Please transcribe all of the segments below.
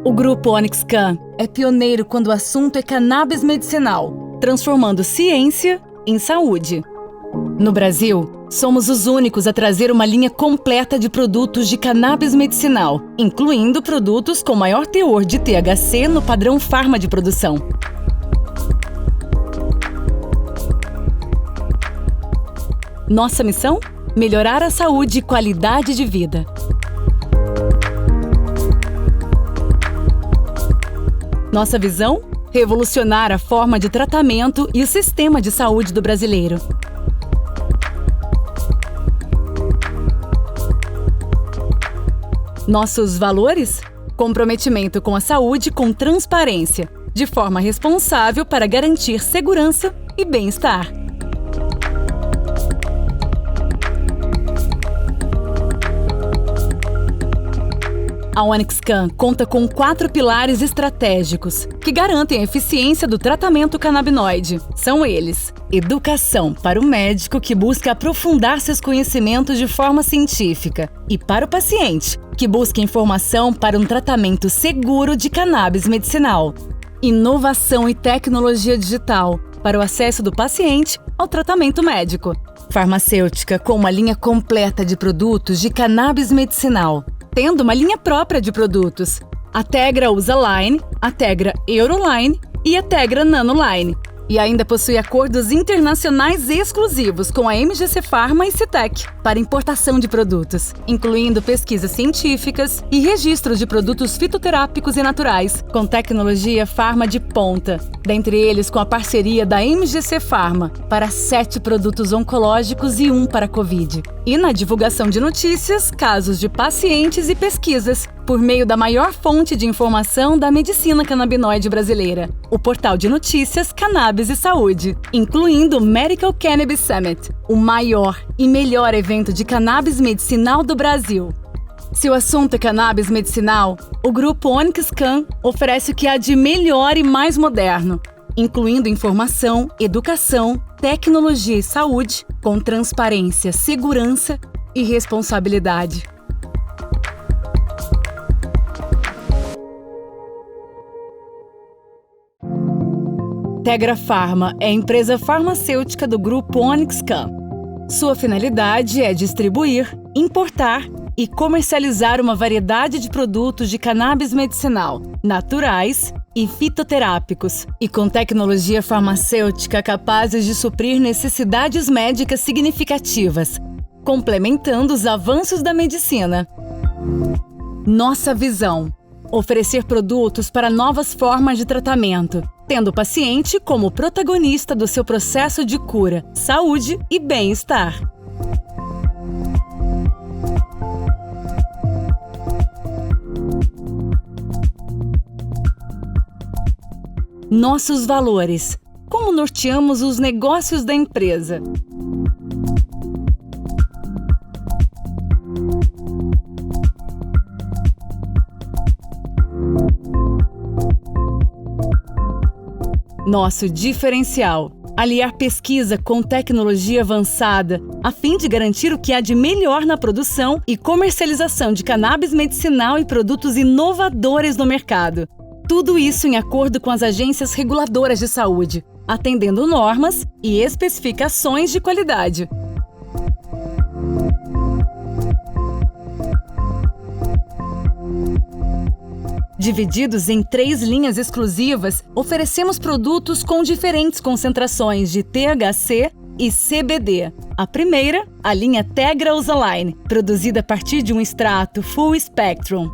O Grupo Onyx Can é pioneiro quando o assunto é cannabis medicinal, transformando ciência em saúde. No Brasil, somos os únicos a trazer uma linha completa de produtos de cannabis medicinal, incluindo produtos com maior teor de THC no padrão Farma de produção. Nossa missão? Melhorar a saúde e qualidade de vida. Nossa visão? Revolucionar a forma de tratamento e o sistema de saúde do brasileiro. Nossos valores? Comprometimento com a saúde com transparência, de forma responsável para garantir segurança e bem-estar. A Onyx Can conta com 4 pilares estratégicos que garantem a eficiência do tratamento canabinoide. São eles: educação para o médico que busca aprofundar seus conhecimentos de forma científica e para o paciente que busca informação para um tratamento seguro de cannabis medicinal. Inovação e tecnologia digital para o acesso do paciente ao tratamento médico. Farmacêutica com uma linha completa de produtos de cannabis medicinal, tendo uma linha própria de produtos: a Tegra Usa Line, a Tegra Euroline e a Tegra Nanoline. E ainda possui acordos internacionais exclusivos com a MGC Pharma e Citec para importação de produtos, incluindo pesquisas científicas e registros de produtos fitoterápicos e naturais, com tecnologia farma de ponta, dentre eles com a parceria da MGC Pharma para 7 produtos oncológicos e 1 para Covid. E na divulgação de notícias, casos de pacientes e pesquisas, por meio da maior fonte de informação da medicina canabinoide brasileira, o portal de notícias Cannabis e Saúde, incluindo o Medical Cannabis Summit, o maior e melhor evento de cannabis medicinal do Brasil. Se o assunto é cannabis medicinal, o Grupo Onyx Can oferece o que há de melhor e mais moderno, incluindo informação, educação, tecnologia e saúde, com transparência, segurança e responsabilidade. Tegra Pharma é a empresa farmacêutica do Grupo Onyx Can. Sua finalidade é distribuir, importar e comercializar uma variedade de produtos de cannabis medicinal, naturais e fitoterápicos, e com tecnologia farmacêutica capazes de suprir necessidades médicas significativas, complementando os avanços da medicina. Nossa visão: oferecer produtos para novas formas de tratamento, tendo o paciente como protagonista do seu processo de cura, saúde e bem-estar. Nossos valores: como norteamos os negócios da empresa. Nosso diferencial: aliar pesquisa com tecnologia avançada, a fim de garantir o que há de melhor na produção e comercialização de cannabis medicinal e produtos inovadores no mercado. Tudo isso em acordo com as agências reguladoras de saúde, atendendo normas e especificações de qualidade. Divididos em 3 linhas exclusivas, oferecemos produtos com diferentes concentrações de THC e CBD. A primeira, a linha Tegra Usa Line, produzida a partir de um extrato Full Spectrum.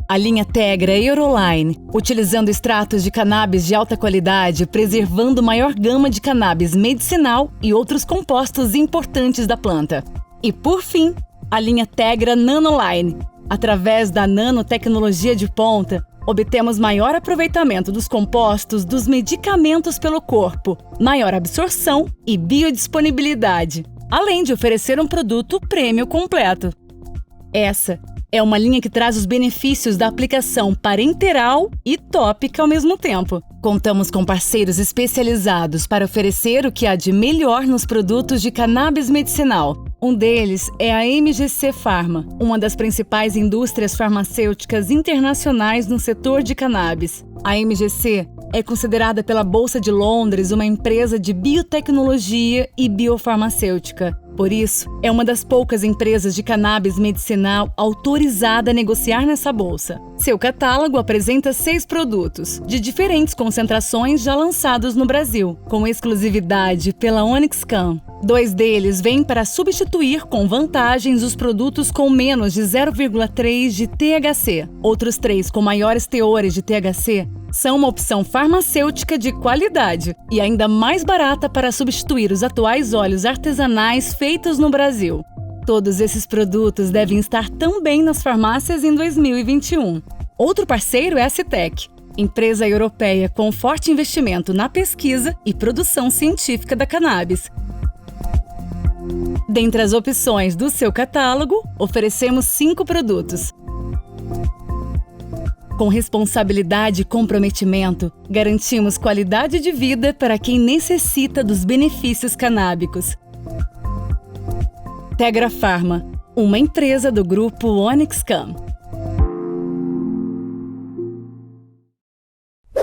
A linha Tegra Euroline, utilizando extratos de cannabis de alta qualidade, preservando maior gama de cannabis medicinal e outros compostos importantes da planta. E, por fim, a linha Tegra Nanoline. Através da nanotecnologia de ponta, obtemos maior aproveitamento dos compostos dos medicamentos pelo corpo, maior absorção e biodisponibilidade, além de oferecer um produto premium completo. Essa é uma linha que traz os benefícios da aplicação parenteral e tópica ao mesmo tempo. Contamos com parceiros especializados para oferecer o que há de melhor nos produtos de cannabis medicinal, Um deles é a MGC Pharma, uma das principais indústrias farmacêuticas internacionais no setor de cannabis. A MGC é considerada pela Bolsa de Londres uma empresa de biotecnologia e biofarmacêutica. Por isso, é uma das poucas empresas de cannabis medicinal autorizada a negociar nessa bolsa. Seu catálogo apresenta 6 produtos, de diferentes concentrações já lançados no Brasil, com exclusividade pela OnyxCam. 2 deles vêm para substituir com vantagens os produtos com menos de 0,3 de THC. Outros 3 com maiores teores de THC são uma opção farmacêutica de qualidade e ainda mais barata para substituir os atuais óleos artesanais feitos no Brasil. Todos esses produtos devem estar também nas farmácias em 2021. Outro parceiro é a Citec, empresa europeia com forte investimento na pesquisa e produção científica da cannabis. Dentre as opções do seu catálogo, oferecemos 5 produtos. Com responsabilidade e comprometimento, garantimos qualidade de vida para quem necessita dos benefícios canábicos. Tegra Pharma, uma empresa do grupo OnyxCam.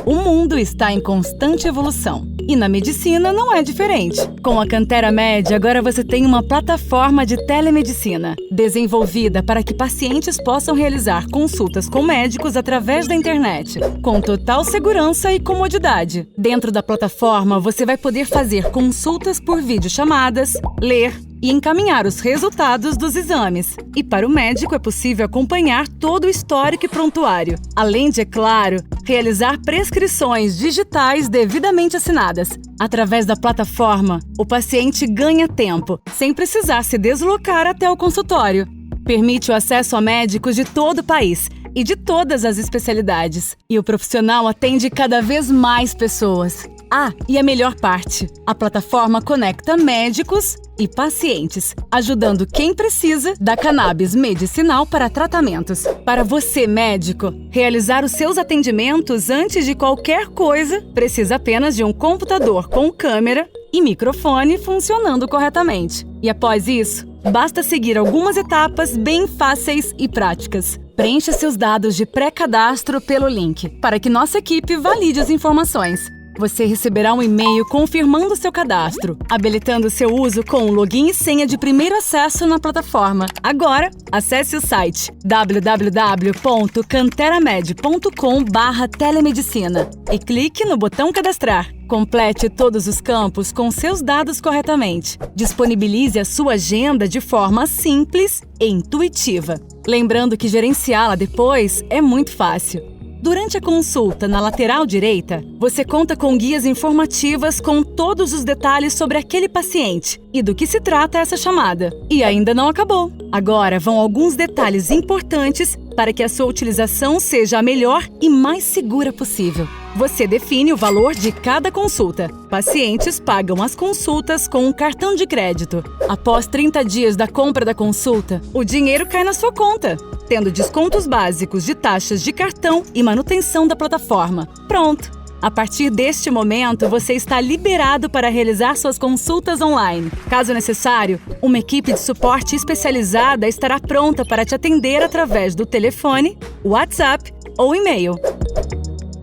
O mundo está em constante evolução. E na medicina não é diferente. Com a CannTeraMed, agora você tem uma plataforma de telemedicina, desenvolvida para que pacientes possam realizar consultas com médicos através da internet, com total segurança e comodidade. Dentro da plataforma, você vai poder fazer consultas por videochamadas, ler e encaminhar os resultados dos exames. E para o médico é possível acompanhar todo o histórico e prontuário, além de, é claro, realizar prescrições digitais devidamente assinadas. Através da plataforma, o paciente ganha tempo, sem precisar se deslocar até o consultório. Permite o acesso a médicos de todo o país e de todas as especialidades. E o profissional atende cada vez mais pessoas. Ah, e a melhor parte, a plataforma conecta médicos e pacientes, ajudando quem precisa da cannabis medicinal para tratamentos. Para você, médico, realizar os seus atendimentos antes de qualquer coisa, precisa apenas de um computador com câmera e microfone funcionando corretamente. E após isso, basta seguir algumas etapas bem fáceis e práticas. Preencha seus dados de pré-cadastro pelo link, para que nossa equipe valide as informações. Você receberá um e-mail confirmando seu cadastro, habilitando seu uso com login e senha de primeiro acesso na plataforma. Agora, acesse o site www.canteramed.com/telemedicina e clique no botão cadastrar. Complete todos os campos com seus dados corretamente. Disponibilize a sua agenda de forma simples e intuitiva. Lembrando que gerenciá-la depois é muito fácil. Durante a consulta na lateral direita, você conta com guias informativas com todos os detalhes sobre aquele paciente e do que se trata essa chamada. E ainda não acabou. Agora vão alguns detalhes importantes para que a sua utilização seja a melhor e mais segura possível. Você define o valor de cada consulta. Pacientes pagam as consultas com um cartão de crédito. Após 30 dias da compra da consulta, o dinheiro cai na sua conta, tendo descontos básicos de taxas de cartão e manutenção da plataforma. Pronto! A partir deste momento, você está liberado para realizar suas consultas online. Caso necessário, uma equipe de suporte especializada estará pronta para te atender através do telefone, WhatsApp ou e-mail.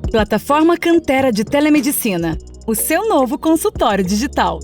Plataforma Cantera de Telemedicina, o seu novo consultório digital.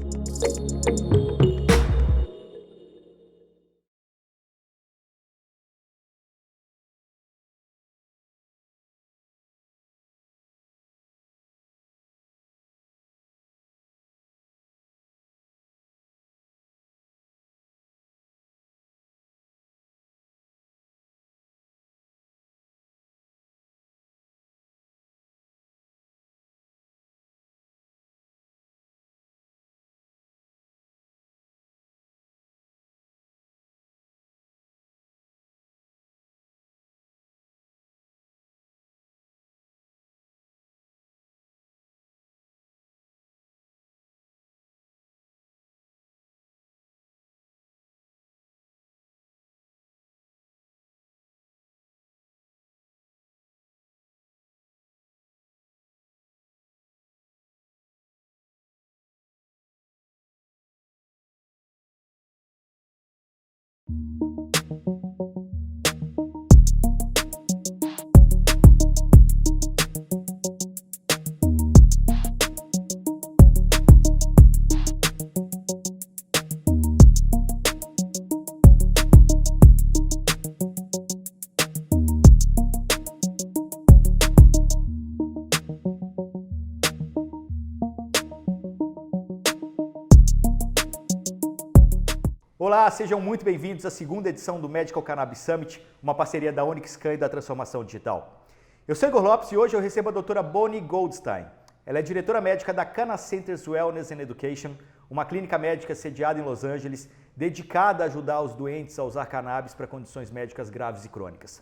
Olá, sejam muito bem-vindos à segunda edição do Medical Cannabis Summit, uma parceria da Onyx-Can e da Transformação Digital. Eu sou Igor Lopes e hoje eu recebo a doutora Bonnie Goldstein. Ela é diretora médica da Cannabis Centers Wellness and Education, uma clínica médica sediada em Los Angeles, dedicada a ajudar os doentes a usar cannabis para condições médicas graves e crônicas.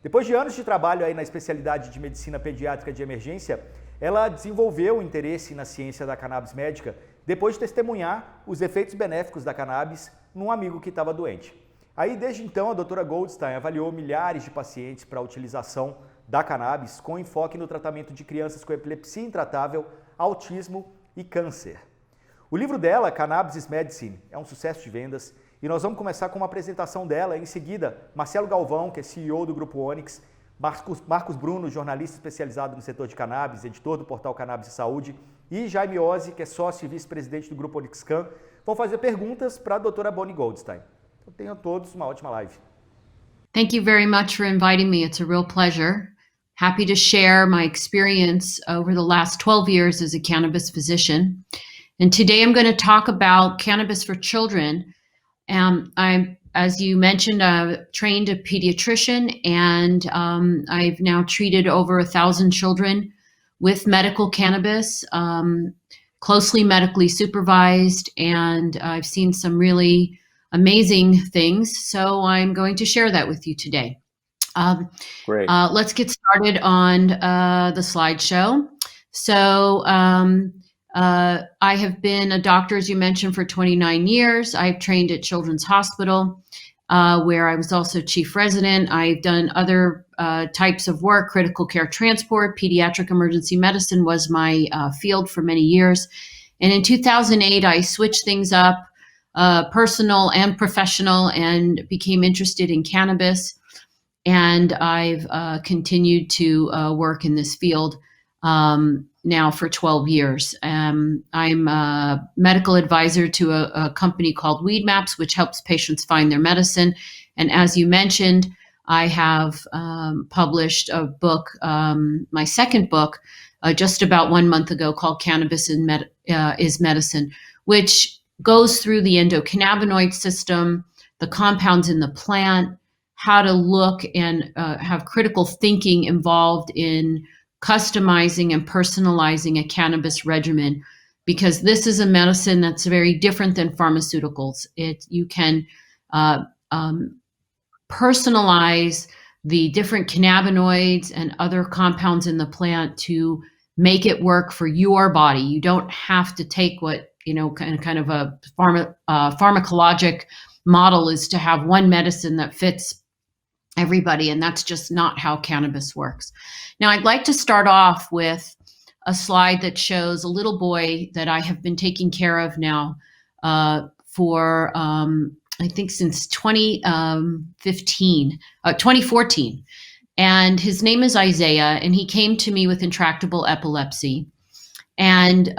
Depois de anos de trabalho aí na especialidade de medicina pediátrica de emergência, ela desenvolveu o interesse na ciência da cannabis médica depois de testemunhar os efeitos benéficos da cannabis num amigo que estava doente. Aí, desde então, a doutora Goldstein avaliou milhares de pacientes para a utilização da cannabis com enfoque no tratamento de crianças com epilepsia intratável, autismo e câncer. O livro dela, Cannabis is Medicine, é um sucesso de vendas e nós vamos começar com uma apresentação dela. Em seguida, Marcelo Galvão, que é CEO do Grupo Onyx, Marcos Bruno, jornalista especializado no setor de cannabis, editor do portal Cannabis e Saúde, e Jaime Ozzi, que é sócio e vice-presidente do Grupo Onyx-Can, vão fazer perguntas para a doutora Bonnie Goldstein. Então, tenham todos uma ótima live. Thank you very much for inviting me. It's a real pleasure. Happy to share my experience over the last 12 years as a cannabis physician. And today I'm going to talk about cannabis for children. I'm, as you mentioned, trained a pediatrician, and I've now treated over 1,000 children with medical cannabis, closely medically supervised, and I've seen some really amazing things. So I'm going to share that with you today. Great. Let's get started on the slideshow. So I have been a doctor, as you mentioned, for 29 years. I've trained at Children's Hospital, where I was also chief resident. I've done other types of work, critical care transport, pediatric emergency medicine was my field for many years. And in 2008, I switched things up, personal and professional, and became interested in cannabis. And I've continued to work in this field now for 12 years. I'm a medical advisor to a company called Weed Maps, which helps patients find their medicine. And as you mentioned, I have published a book, my second book, just about 1 month ago, called Cannabis is Medicine, which goes through the endocannabinoid system, the compounds in the plant, how to look and have critical thinking involved in customizing and personalizing a cannabis regimen, because this is a medicine that's very different than pharmaceuticals. You can personalize the different cannabinoids and other compounds in the plant to make it work for your body. You don't have to take what, kind of a pharmacologic model is to have one medicine that fits everybody, and that's just not how cannabis works. Now, I'd like to start off with a slide that shows a little boy that I have been taking care of now for I think since 2014, and his name is Isaiah, and he came to me with intractable epilepsy, and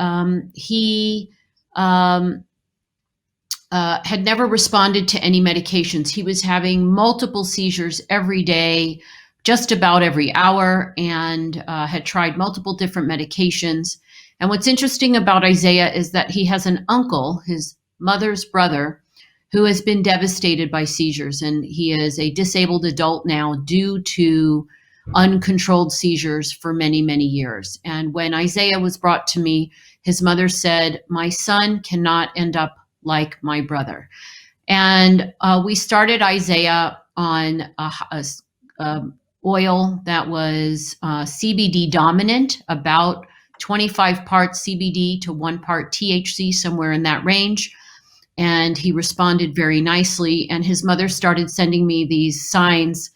he had never responded to any medications. He was having multiple seizures every day, just about every hour, and had tried multiple different medications. And what's interesting about Isaiah is that he has an uncle, his mother's brother, who has been devastated by seizures. And he is a disabled adult now due to uncontrolled seizures for many, many years. And when Isaiah was brought to me, his mother said, "My son cannot end up like my brother." And we started Isaiah on a oil that was CBD dominant, about 25 parts CBD to 1 part THC, somewhere in that range. And he responded very nicely. And his mother started sending me these signs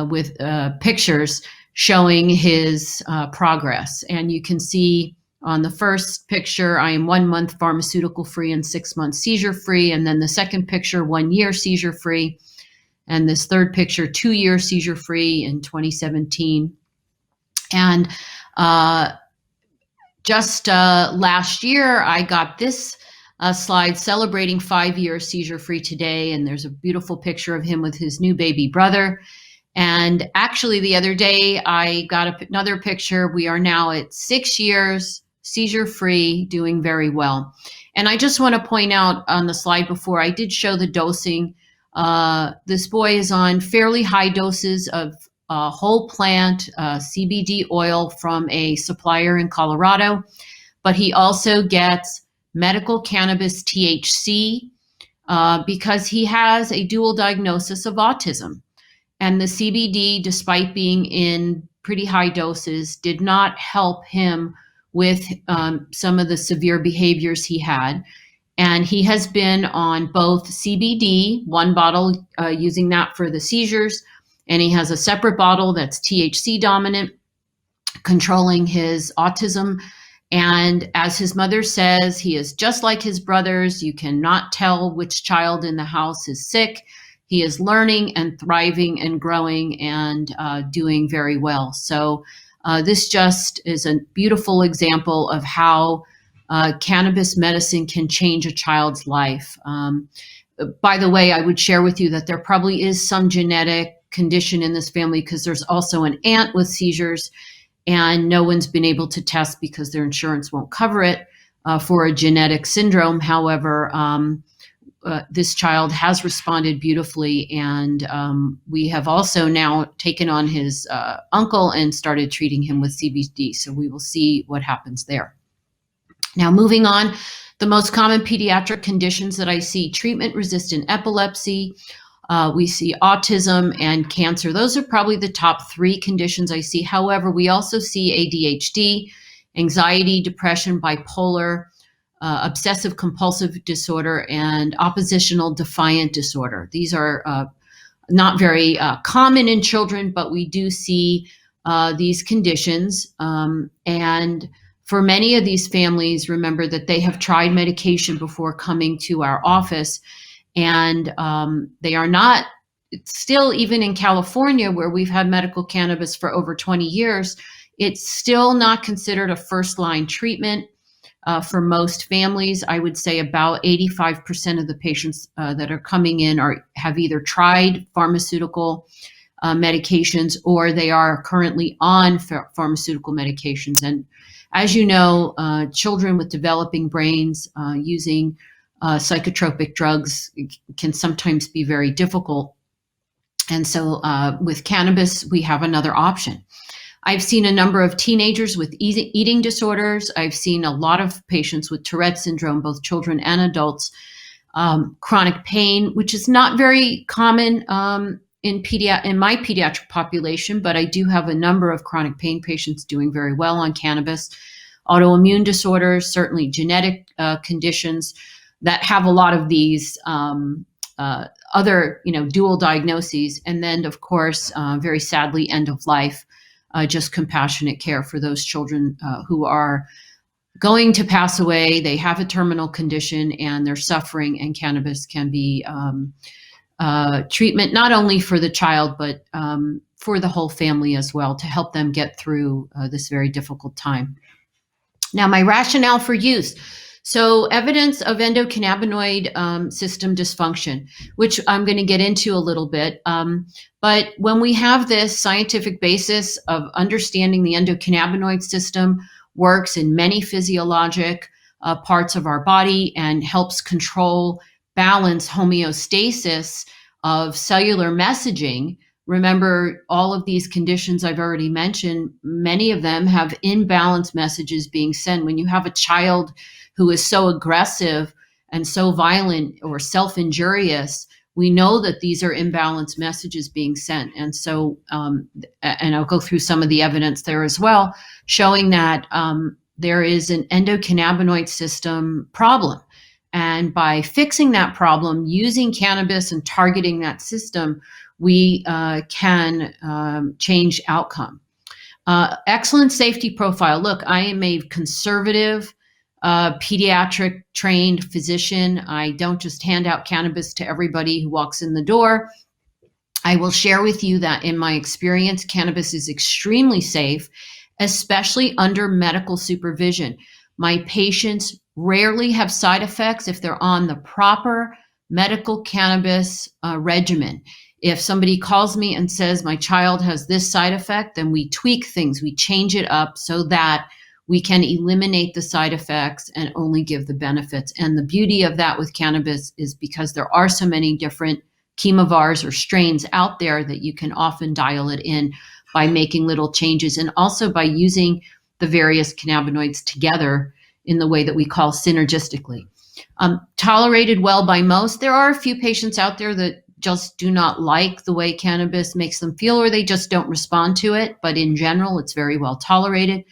with pictures showing his progress. And you can see On the first picture, I am 1 month pharmaceutical free and 6 months seizure free. And then the second picture, 1 year seizure free. And this third picture, 2 years seizure free in 2017. And just last year, I got this slide celebrating 5 years seizure free today. And there's a beautiful picture of him with his new baby brother. And actually, the other day, I got another picture. We are now at 6 years seizure free, doing very well. And I just want to point out on the slide before, I did show the dosing. This boy is on fairly high doses of whole plant CBD oil from a supplier in Colorado, but he also gets medical cannabis THC because he has a dual diagnosis of autism. And the CBD, despite being in pretty high doses, did not help him with some of the severe behaviors he had. And he has been on both CBD, one bottle using that for the seizures, and he has a separate bottle that's THC dominant, controlling his autism. And as his mother says, he is just like his brothers. You cannot tell which child in the house is sick. He is learning and thriving and growing and doing very well. So this just is a beautiful example of how cannabis medicine can change a child's life. By the way, I would share with you that there probably is some genetic condition in this family because there's also an aunt with seizures, and no one's been able to test because their insurance won't cover it for a genetic syndrome. However, this child has responded beautifully, and we have also now taken on his uncle and started treating him with CBD. So we will see what happens there. Now, moving on, the most common pediatric conditions that I see: treatment-resistant epilepsy, we see autism and cancer. Those are probably the top 3 conditions I see. However, we also see ADHD, anxiety, depression, bipolar, obsessive compulsive disorder, and oppositional defiant disorder. These are not very common in children, but we do see these conditions. And for many of these families, remember that they have tried medication before coming to our office, and they are not still, even in California, where we've had medical cannabis for over 20 years, it's still not considered a first-line treatment. For most families, I would say about 85% of the patients that are coming in have either tried pharmaceutical medications or they are currently on pharmaceutical medications. And as you know, children with developing brains using psychotropic drugs can sometimes be very difficult. And so with cannabis, we have another option. I've seen a number of teenagers with eating disorders. I've seen a lot of patients with Tourette syndrome, both children and adults. Chronic pain, which is not very common in my pediatric population, but I do have a number of chronic pain patients doing very well on cannabis. Autoimmune disorders, certainly genetic conditions that have a lot of these other, dual diagnoses. And then, of course, very sadly, end of life. Just compassionate care for those children who are going to pass away. They have a terminal condition and they're suffering, and cannabis can be treatment not only for the child, but for the whole family as well, to help them get through this very difficult time. Now, my rationale for use. So evidence of endocannabinoid system dysfunction, which I'm going to get into a little bit. But when we have this scientific basis of understanding the endocannabinoid system works in many physiologic parts of our body and helps control, balance, homeostasis of cellular messaging. Remember, all of these conditions I've already mentioned, many of them have imbalanced messages being sent. When you have a child who is so aggressive and so violent or self-injurious, we know that these are imbalanced messages being sent. And so, and I'll go through some of the evidence there as well, showing that there is an endocannabinoid system problem. And by fixing that problem, using cannabis and targeting that system, we can change outcome. Excellent safety profile. Look, I am a conservative, pediatric trained physician. I don't just hand out cannabis to everybody who walks in the door. I will share with you that in my experience, cannabis is extremely safe, especially under medical supervision. My patients rarely have side effects if they're on the proper medical cannabis regimen. If somebody calls me and says my child has this side effect, then we tweak things, we change it up so that we can eliminate the side effects and only give the benefits. And the beauty of that with cannabis is because there are so many different chemovars or strains out there that you can often dial it in by making little changes, and also by using the various cannabinoids together in the way that we call synergistically. Tolerated well by most. There are a few patients out there that just do not like the way cannabis makes them feel, or they just don't respond to it. But in general, it's very well tolerated.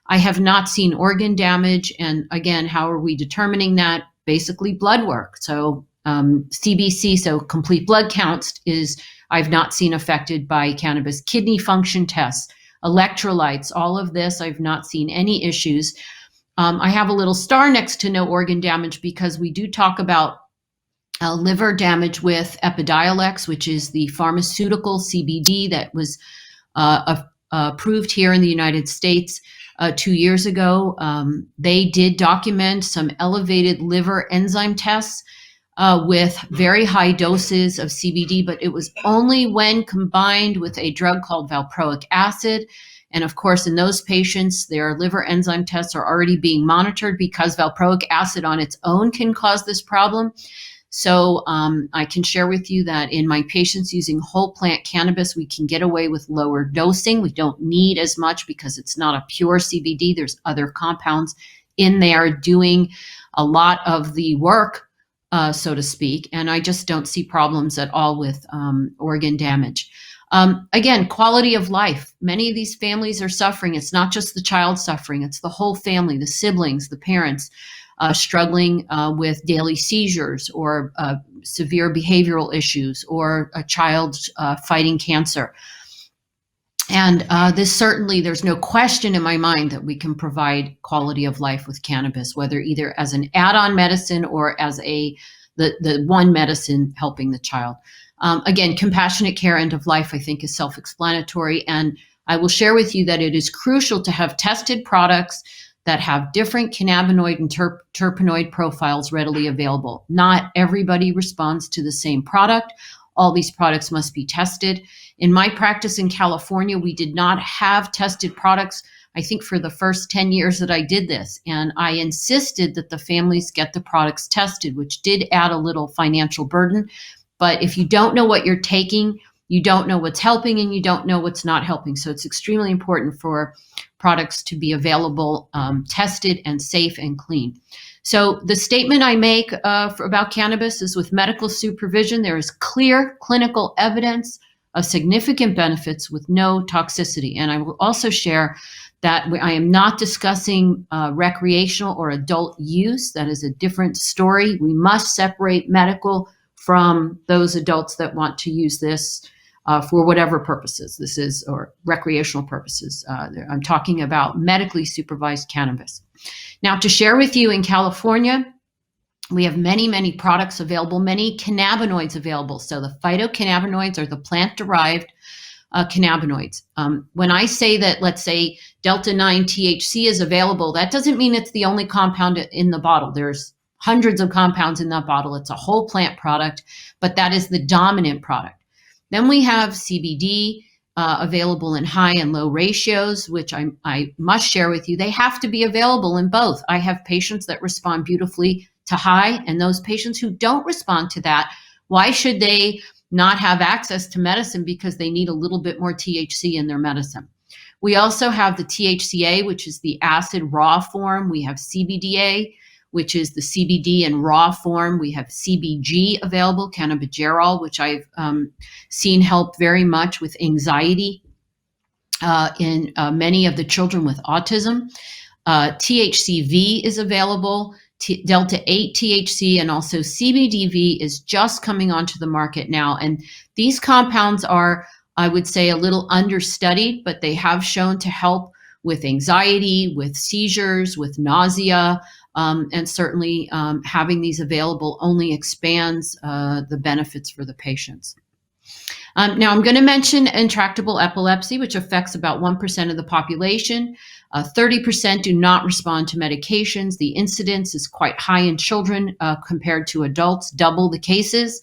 I have not seen organ damage. And again, how are we determining that? Basically blood work. So CBC, so complete blood counts, is I've not seen affected by cannabis. Kidney function tests, electrolytes, all of this, I've not seen any issues. I have a little star next to no organ damage because we do talk about liver damage with Epidiolex, which is the pharmaceutical CBD that was approved here in the United States 2 years ago. They did document some elevated liver enzyme tests with very high doses of CBD, but it was only when combined with a drug called valproic acid. And of course, in those patients, their liver enzyme tests are already being monitored because valproic acid on its own can cause this problem. So I can share with you that in my patients using whole plant cannabis, we can get away with lower dosing. We don't need as much because it's not a pure CBD. There's other compounds in there doing a lot of the work, so to speak. And I just don't see problems at all with organ damage. Again, quality of life. Many of these families are suffering. It's not just the child suffering. It's the whole family, the siblings, the parents struggling with daily seizures or severe behavioral issues, or a child fighting cancer. And this certainly, there's no question in my mind that we can provide quality of life with cannabis, whether either as an add-on medicine or as the one medicine helping the child. Again, compassionate care, end of life, I think is self-explanatory. And I will share with you that it is crucial to have tested products that have different cannabinoid and terpenoid profiles readily available. Not everybody responds to the same product. All these products must be tested. In my practice in California, we did not have tested products, I think, for the first 10 years that I did this. And I insisted that the families get the products tested, which did add a little financial burden. But if you don't know what you're taking, you don't know what's helping and you don't know what's not helping. So it's extremely important for products to be available, tested and safe and clean. So the statement I make about cannabis is, with medical supervision, there is clear clinical evidence of significant benefits with no toxicity. And I will also share that I am not discussing recreational or adult use. That is a different story. We must separate medical from those adults that want to use this for whatever purposes this is, or recreational purposes. I'm talking about medically supervised cannabis. Now, to share with you, in California, we have many, many products available, many cannabinoids available. So the phytocannabinoids are the plant-derived cannabinoids. When I say that, let's say, Delta-9 THC is available, that doesn't mean it's the only compound in the bottle. There's hundreds of compounds in that bottle. It's a whole plant product, but that is the dominant product. Then we have CBD available in high and low ratios, which I must share with you. They have to be available in both. I have patients that respond beautifully to high, and those patients who don't respond to that, why should they not have access to medicine because they need a little bit more THC in their medicine? We also have the THCA, which is the acid raw form. We have CBDA, which is the CBD in raw form. We have CBG available, cannabigerol, which I've seen help very much with anxiety in many of the children with autism. THCV is available, Delta-8 THC, and also CBDV is just coming onto the market now. And these compounds are I would say, a little understudied, but they have shown to help with anxiety, with seizures, with nausea, and certainly having these available only expands the benefits for the patients. Now, I'm going to mention intractable epilepsy, which affects about 1% of the population. 30% do not respond to medications. The incidence is quite high in children compared to adults, double the cases.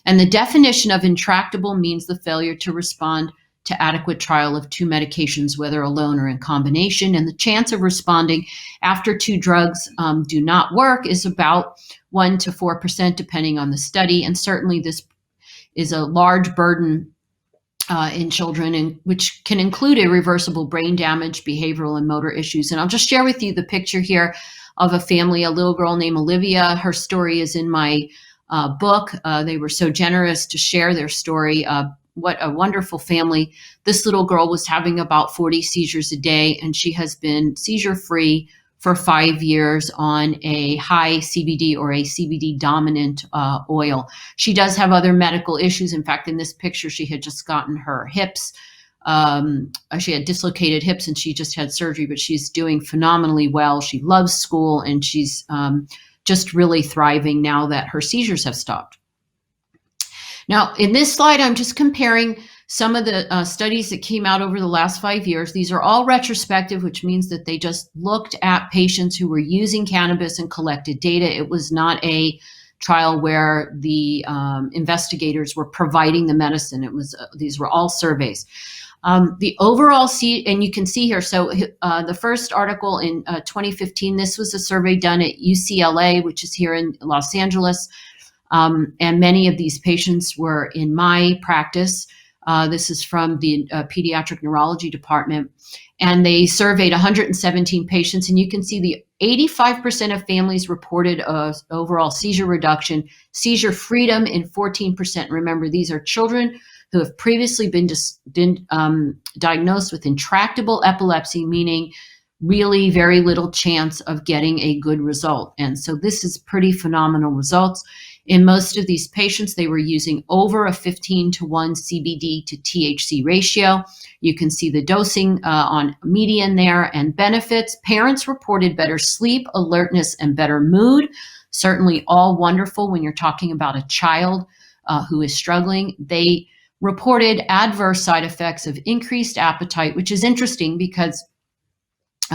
And the definition of intractable means the failure to respond to adequate trial of 2 medications, whether alone or in combination. And the chance of responding after 2 drugs do not work is about 1 to 4%, depending on the study. And certainly this is a large burden in children, and which can include irreversible brain damage, behavioral and motor issues. And I'll just share with you the picture here of a family, a little girl named Olivia. Her story is in my book. They were so generous to share their story. What a wonderful family. This little girl was having about 40 seizures a day, and she has been seizure-free for 5 years on a high CBD or a CBD dominant oil. She does have other medical issues. In fact, in this picture, she had just gotten her hips. She had dislocated hips and she just had surgery, but she's doing phenomenally well. She loves school and she's just really thriving now that her seizures have stopped. Now, in this slide, I'm just comparing some of the studies that came out over the last 5 years. These are all retrospective, which means that they just looked at patients who were using cannabis and collected data. It was not a trial where the investigators were providing the medicine. It was these were all surveys. The overall and you can see here, so the first article in 2015, this was a survey done at UCLA, which is here in Los Angeles. And many of these patients were in my practice. This is from the Pediatric Neurology Department. And they surveyed 117 patients. And you can see the 85% of families reported overall seizure reduction, seizure freedom in 14%. Remember, these are children who have previously been diagnosed with intractable epilepsy, meaning really very little chance of getting a good result. And so this is pretty phenomenal results. In most of these patients, they were using over a 15-to-1 CBD to THC ratio. You can see the dosing on median there and benefits. Parents reported better sleep, alertness, and better mood. Certainly all wonderful when you're talking about a child who is struggling. They reported adverse side effects of increased appetite, which is interesting because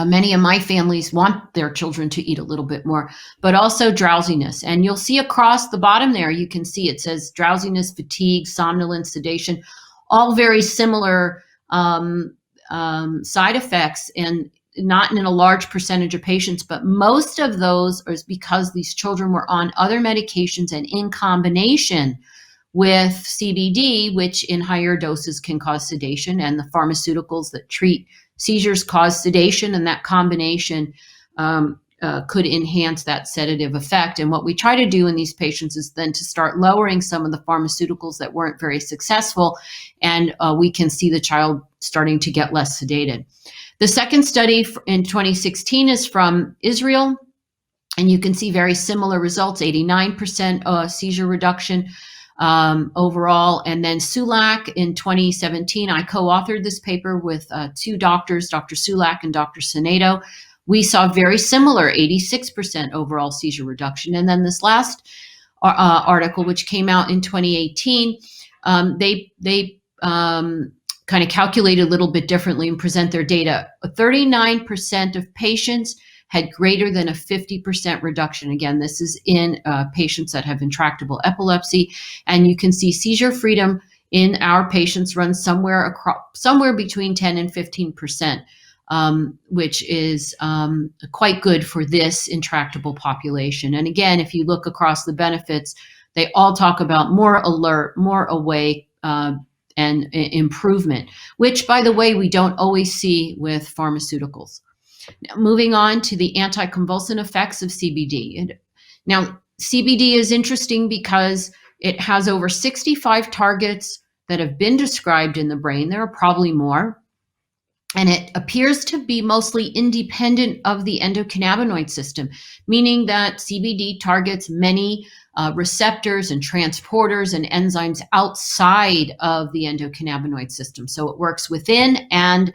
many of my families want their children to eat a little bit more, but also drowsiness. And you'll see across the bottom there, you can see it says drowsiness, fatigue, somnolence, sedation, all very similar side effects, and not in a large percentage of patients, but most of those is because these children were on other medications and in combination with CBD, which in higher doses can cause sedation, and the pharmaceuticals that treat seizures cause sedation, and that combination could enhance that sedative effect. And what we try to do in these patients is then to start lowering some of the pharmaceuticals that weren't very successful, and we can see the child starting to get less sedated. The second study in 2016 is from Israel, and you can see very similar results, 89% seizure reduction overall. And then Sulak in 2017, I co-authored this paper with 2 doctors, Dr. Sulak and Dr. Senato. We saw very similar 86% overall seizure reduction. And then this last article, which came out in 2018, they kind of calculate a little bit differently and present their data. 39% of patients had greater than a 50% reduction. Again, this is in patients that have intractable epilepsy. And you can see seizure freedom in our patients runs somewhere between 10 and 15%, which is quite good for this intractable population. And again, if you look across the benefits, they all talk about more alert, more awake, and improvement, which, by the way, we don't always see with pharmaceuticals. Now, moving on to the anticonvulsant effects of CBD. Now, CBD is interesting because it has over 65 targets that have been described in the brain. There are probably more. And it appears to be mostly independent of the endocannabinoid system, meaning that CBD targets many receptors and transporters and enzymes outside of the endocannabinoid system. So it works within and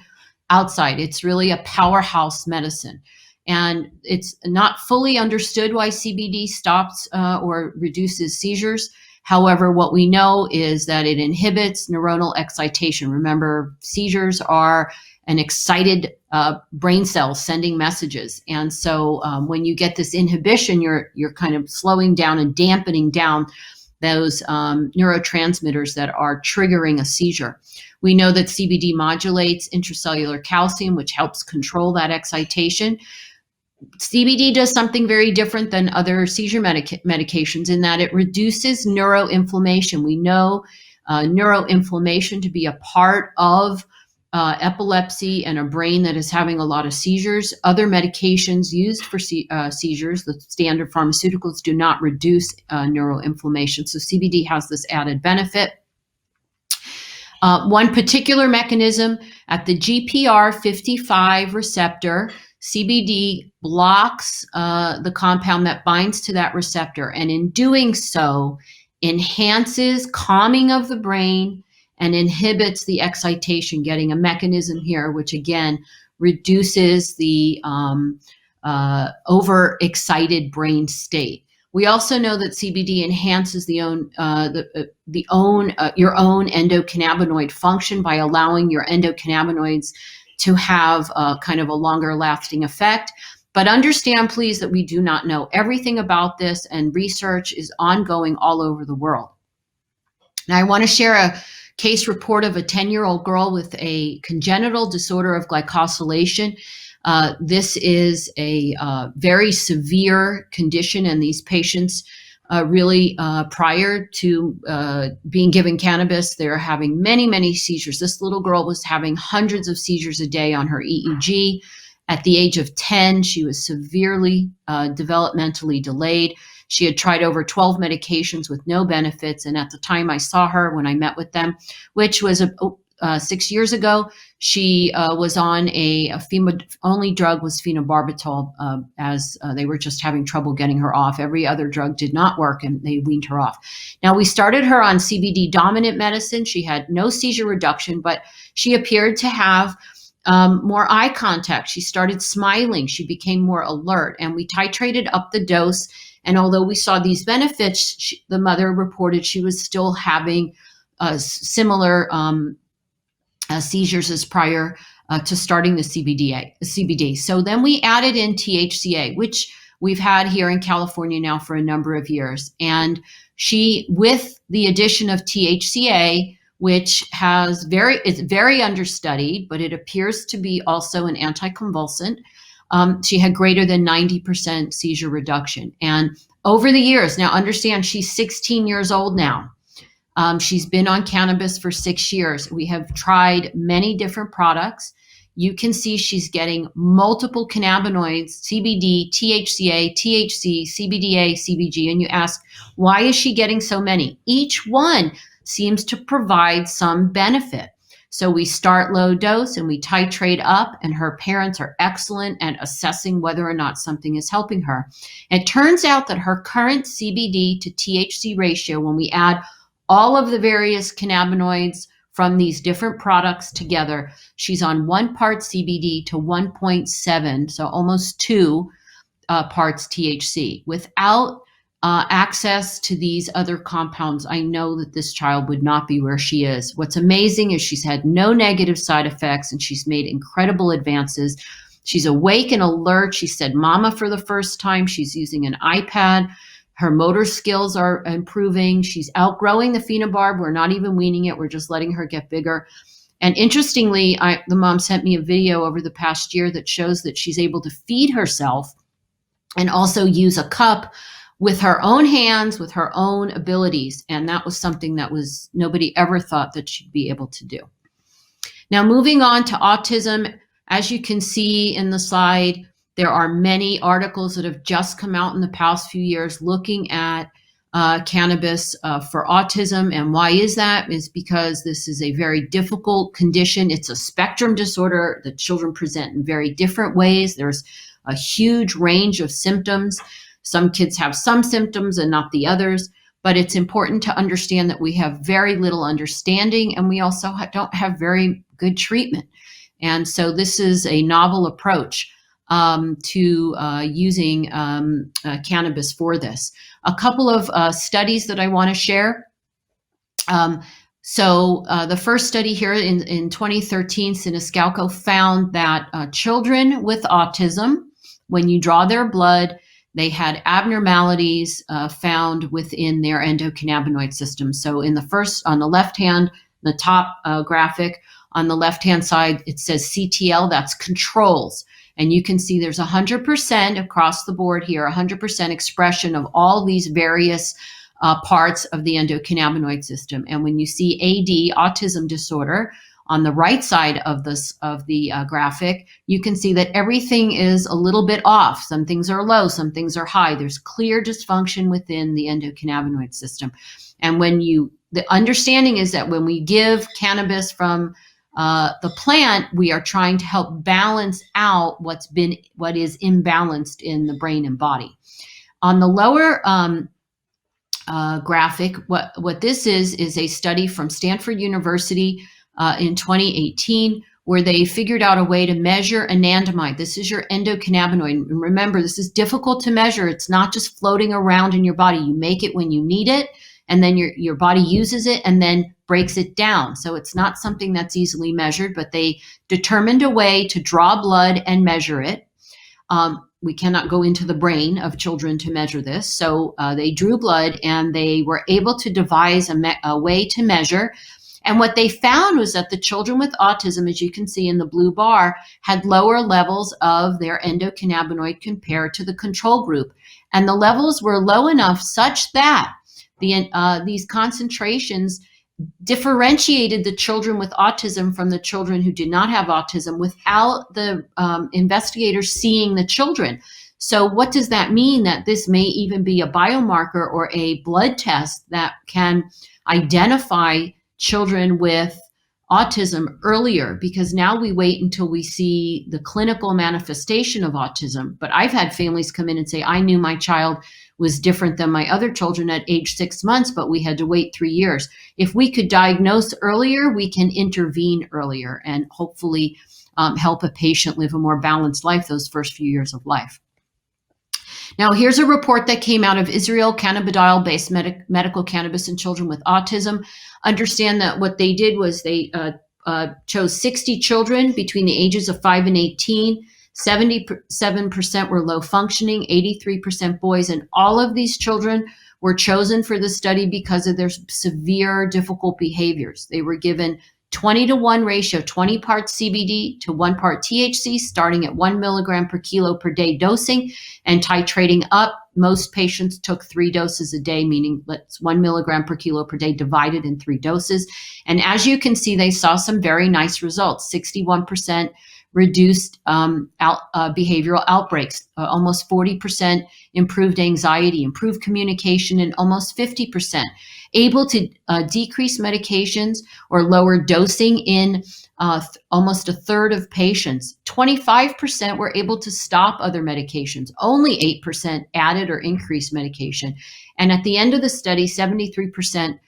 outside. It's really a powerhouse medicine. And it's not fully understood why CBD stops or reduces seizures. However, what we know is that it inhibits neuronal excitation. Remember, seizures are an excited brain cell sending messages. And so when you get this inhibition, you're kind of slowing down and dampening down those neurotransmitters that are triggering a seizure. We know that CBD modulates intracellular calcium, which helps control that excitation. CBD does something very different than other seizure medications in that it reduces neuroinflammation. We know neuroinflammation to be a part of epilepsy and a brain that is having a lot of seizures. Other medications used for seizures, the standard pharmaceuticals, do not reduce neuroinflammation. So CBD has this added benefit. One particular mechanism at the GPR55 receptor, CBD blocks the compound that binds to that receptor, and in doing so, enhances calming of the brain and inhibits the excitation, getting a mechanism here, which again reduces the overexcited brain state. We also know that CBD enhances your own endocannabinoid function by allowing your endocannabinoids to have kind of a longer lasting effect. But understand, please, that we do not know everything about this, and research is ongoing all over the world. Now, I want to share a case report of a 10-year-old girl with a congenital disorder of glycosylation. This is a very severe condition, and these patients really prior to being given cannabis, they're having many, many seizures. This little girl was having hundreds of seizures a day on her EEG. At the age of 10, she was severely developmentally delayed. She had tried over 12 medications with no benefits. And at the time I saw her, when I met with them, which was 6 years ago, she was on a only drug was phenobarbital, as they were just having trouble getting her off. Every other drug did not work, and they weaned her off. Now, we started her on CBD dominant medicine. She had no seizure reduction, but she appeared to have more eye contact. She started smiling. She became more alert, and we titrated up the dose. And although we saw these benefits, the mother reported she was still having similar seizures as prior to starting the CBD. So then we added in THCA, which we've had here in California now for a number of years. And she, with the addition of THCA, which is very understudied, but it appears to be also an anticonvulsant. She had greater than 90% seizure reduction. And over the years, now understand, she's 16 years old now. She's been on cannabis for 6 years. We have tried many different products. You can see she's getting multiple cannabinoids, CBD, THCA, THC, CBDA, CBG, and you ask, why is she getting so many? Each one seems to provide some benefit. So we start low dose and we titrate up, and her parents are excellent at assessing whether or not something is helping her. It turns out that her current CBD to THC ratio, when we add all of the various cannabinoids from these different products together, she's on 1 part CBD to 1.7, so almost 2 parts THC. Without access to these other compounds, I know that this child would not be where she is. What's amazing is she's had no negative side effects, and she's made incredible advances. She's awake and alert. She said mama for the first time. She's using an iPad. Her motor skills are improving. She's outgrowing the phenobarb. We're not even weaning it. We're just letting her get bigger. And interestingly, the mom sent me a video over the past year that shows that she's able to feed herself and also use a cup with her own hands, with her own abilities. And that was something that nobody ever thought that she'd be able to do. Now, moving on to autism, as you can see in the slide, there are many articles that have just come out in the past few years looking at cannabis for autism. And why is that? Is because this is a very difficult condition. It's a spectrum disorder. The children present in very different ways. There's a huge range of symptoms. Some kids have some symptoms and not the others. But it's important to understand that we have very little understanding, and we also don't have very good treatment. And so this is a novel approach to using cannabis for this. A couple of studies that I want to share. The first study here in 2013, Siniscalco found that children with autism, when you draw their blood, they had abnormalities found within their endocannabinoid system. So on the left hand, the top graphic, on the left-hand side, it says CTL, that's controls. And you can see there's 100% across the board here, 100% expression of all these various parts of the endocannabinoid system. And when you see AD, autism disorder, on the right side of the graphic, you can see that everything is a little bit off. Some things are low, some things are high. There's clear dysfunction within the endocannabinoid system. And the understanding is that when we give cannabis from the plant, we are trying to help balance out what is imbalanced in the brain and body. On the lower graphic, what this is a study from Stanford University in 2018, where they figured out a way to measure anandamide. This is your endocannabinoid. And remember, this is difficult to measure. It's not just floating around in your body. You make it when you need it, and then your body uses it and then breaks it down. So it's not something that's easily measured, but they determined a way to draw blood and measure it. We cannot go into the brain of children to measure this. So they drew blood, and they were able to devise a way to measure. And what they found was that the children with autism, as you can see in the blue bar, had lower levels of their endocannabinoid compared to the control group. And the levels were low enough such that these concentrations differentiated the children with autism from the children who did not have autism without the investigators seeing the children. So what does that mean? That this may even be a biomarker or a blood test that can identify children with autism earlier, because now we wait until we see the clinical manifestation of autism. But I've had families come in and say, I knew my child was different than my other children at age 6 months, but we had to wait 3 years. If we could diagnose earlier, we can intervene earlier and hopefully help a patient live a more balanced life those first few years of life. Now, here's a report that came out of Israel, cannabidiol-based medical cannabis in children with autism. Understand that what they did was they chose 60 children between the ages of 5 and 18. 77% were low functioning, 83% boys, and all of these children were chosen for the study because of their severe, difficult behaviors. They were given 20-to-1 ratio, 20 parts CBD to 1 part THC, starting at 1 milligram per kilo per day dosing and titrating up. Most patients took 3 doses a day, meaning that's 1 milligram per kilo per day divided in 3 doses. And as you can see, they saw some very nice results. 61% reduced behavioral outbreaks, almost 40% improved anxiety, improved communication, and almost 50% able to decrease medications or lower dosing in almost a third of patients. 25% were able to stop other medications. Only 8% added or increased medication. And at the end of the study, 73%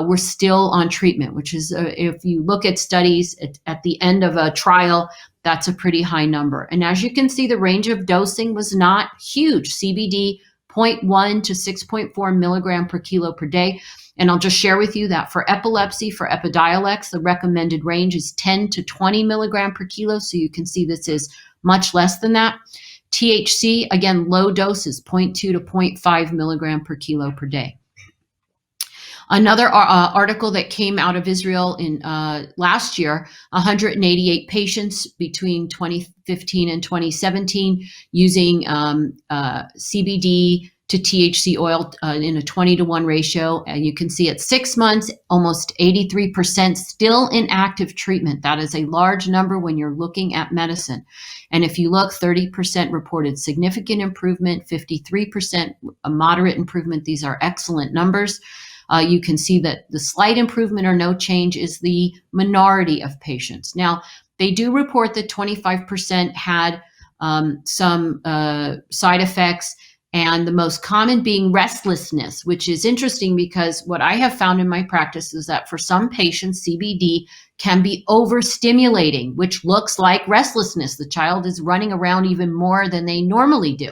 were still on treatment, which is, if you look at studies at the end of a trial, that's a pretty high number. And as you can see, the range of dosing was not huge. CBD 0.1 to 6.4 milligram per kilo per day. And I'll just share with you that for epilepsy, for Epidiolex, the recommended range is 10 to 20 milligram per kilo. So you can see this is much less than that. THC, again, low doses, 0.2 to 0.5 milligram per kilo per day. Another article that came out of Israel in last year, 188 patients between 2015 and 2017 using CBD to THC oil in a 20-to-1 ratio. And you can see at 6 months, almost 83% still in active treatment. That is a large number when you're looking at medicine. And if you look, 30% reported significant improvement, 53% a moderate improvement. These are excellent numbers. You can see that the slight improvement or no change is the minority of patients. Now, they do report that 25% had some side effects, and the most common being restlessness, which is interesting because what I have found in my practice is that for some patients, CBD can be overstimulating, which looks like restlessness. The child is running around even more than they normally do.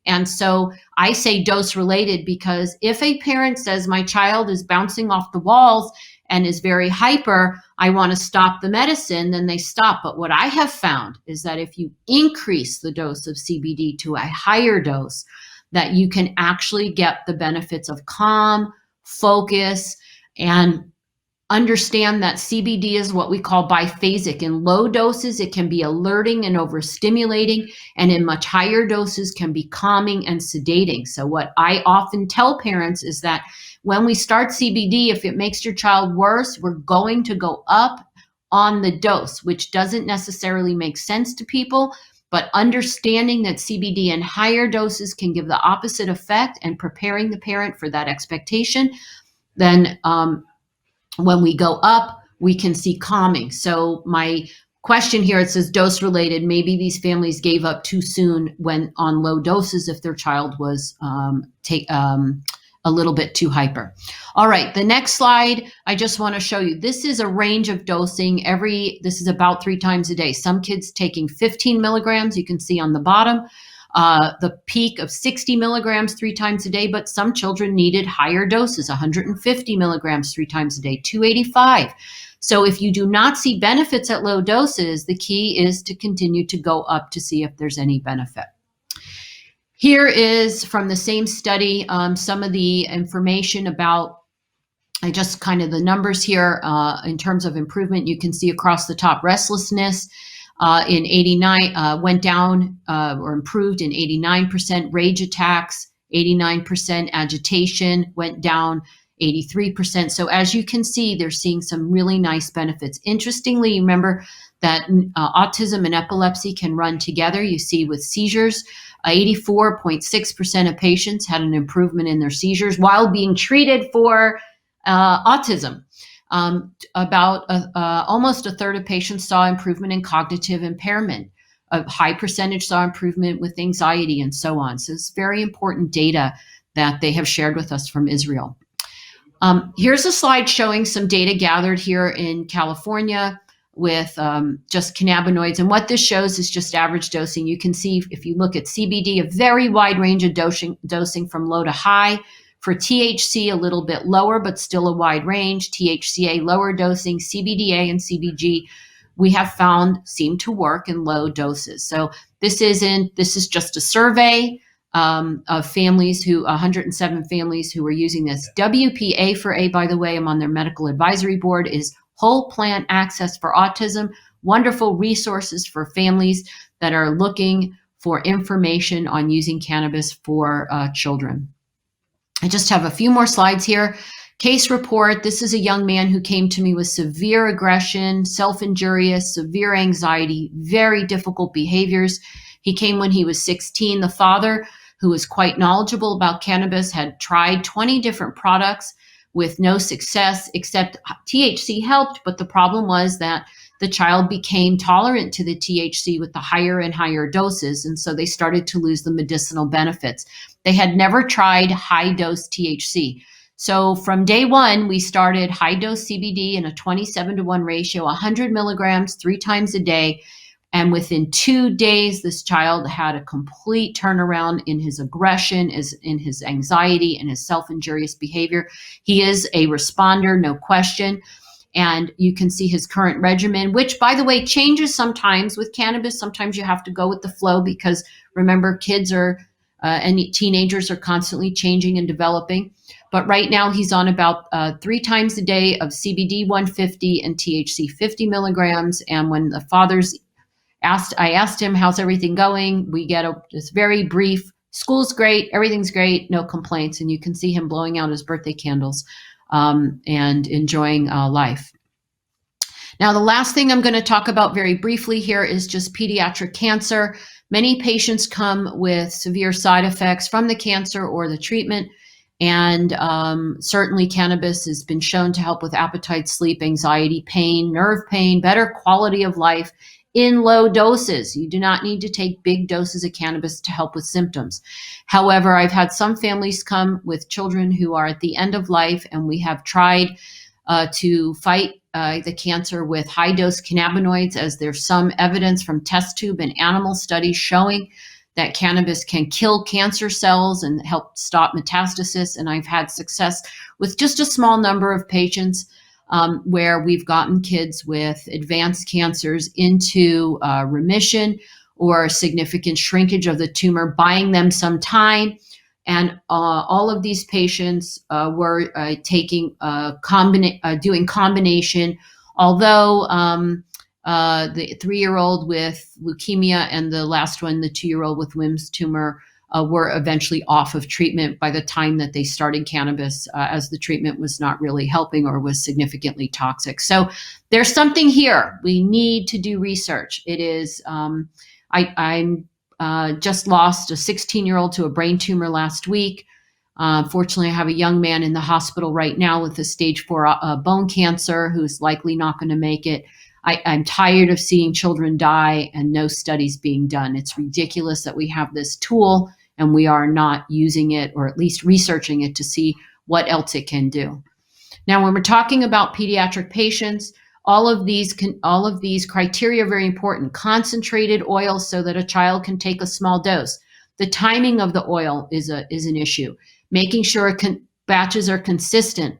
And so I say dose related because if a parent says my child is bouncing off the walls and is very hyper, I want to stop the medicine, then they stop. But what I have found is that if you increase the dose of CBD to a higher dose, that you can actually get the benefits of calm, focus, and understand that CBD is what we call biphasic. In low doses, it can be alerting and overstimulating, and in much higher doses can be calming and sedating. So what I often tell parents is that when we start CBD, if it makes your child worse, we're going to go up on the dose, which doesn't necessarily make sense to people, but understanding that CBD in higher doses can give the opposite effect and preparing the parent for that expectation, then when we go up, we can see calming. So my question here, it says dose related. Maybe these families gave up too soon when on low doses if their child was a little bit too hyper. All right, the next slide, I just want to show you. This is a range of dosing. This is about 3 times a day. Some kids taking 15 milligrams, you can see on the bottom. The peak of 60 milligrams 3 times a day, but some children needed higher doses, 150 milligrams 3 times a day, 285. So if you do not see benefits at low doses, the key is to continue to go up to see if there's any benefit. Here is from the same study, some of the information about just kind of the numbers here in terms of improvement. You can see across the top restlessness in 89 went down or improved in 89%, rage attacks 89%, agitation went down 83%. So as you can see, they're seeing some really nice benefits. Interestingly, remember that autism and epilepsy can run together. You see with seizures, 84.6% of patients had an improvement in their seizures while being treated for autism. About almost a third of patients saw improvement in cognitive impairment. A high percentage saw improvement with anxiety and so on. So it's very important data that they have shared with us from Israel. Here's a slide showing some data gathered here in California with just cannabinoids. And what this shows is just average dosing. You can see if you look at CBD, a very wide range of dosing from low to high. For THC, a little bit lower, but still a wide range. THCA, lower dosing. CBDA and CBG, we have found seem to work in low doses. So this is just a survey of families 107 families who are using this. WPA for A, by the way, I'm on their medical advisory board, is Whole Plant Access for Autism. Wonderful resources for families that are looking for information on using cannabis for children. I just have a few more slides here. Case report. This is a young man who came to me with severe aggression, self-injurious, severe anxiety, very difficult behaviors. He came when he was 16. The father, who was quite knowledgeable about cannabis, had tried 20 different products with no success, except THC helped. But the problem was that the child became tolerant to the THC with the higher and higher doses. And so they started to lose the medicinal benefits. They had never tried high dose THC. So from day one, we started high dose CBD in a 27-to-1 ratio, 100 milligrams 3 times a day. And within 2 days, this child had a complete turnaround in his aggression, in his anxiety, and his self-injurious behavior. He is a responder, no question. And you can see his current regimen, which, by the way, changes sometimes with cannabis. Sometimes you have to go with the flow because, remember, kids and teenagers are constantly changing and developing. But right now he's on about 3 times a day of CBD 150 and THC 50 milligrams. And when the I asked him, how's everything going? We get this very brief School's great, everything's great, no complaints, and you can see him blowing out his birthday candles and enjoying life. Now, the last thing I'm going to talk about very briefly here is just pediatric cancer. Many patients come with severe side effects from the cancer or the treatment, and certainly cannabis has been shown to help with appetite, sleep, anxiety, pain, nerve pain, better quality of life in low doses. You do not need to take big doses of cannabis to help with symptoms. However, I've had some families come with children who are at the end of life, and we have tried to fight the cancer with high-dose cannabinoids, as there's some evidence from test tube and animal studies showing that cannabis can kill cancer cells and help stop metastasis. And I've had success with just a small number of patients where we've gotten kids with advanced cancers into remission or significant shrinkage of the tumor, buying them some time. And all of these patients were taking doing combination. Although the 3-year-old with leukemia and the last one, the 2-year-old with Wilms tumor, were eventually off of treatment by the time that they started cannabis, as the treatment was not really helping or was significantly toxic. So there's something here. We need to do research. It is, I'm just lost a 16-year-old to a brain tumor last week. Fortunately, I have a young man in the hospital right now with a stage 4 bone cancer who's likely not going to make it. I'm tired of seeing children die and no studies being done. It's ridiculous that we have this tool and we are not using it, or at least researching it to see what else it can do. Now, when we're talking about pediatric patients, all of these criteria are very important. Concentrated oil so that a child can take a small dose. The timing of the oil is an issue. Making sure batches are consistent,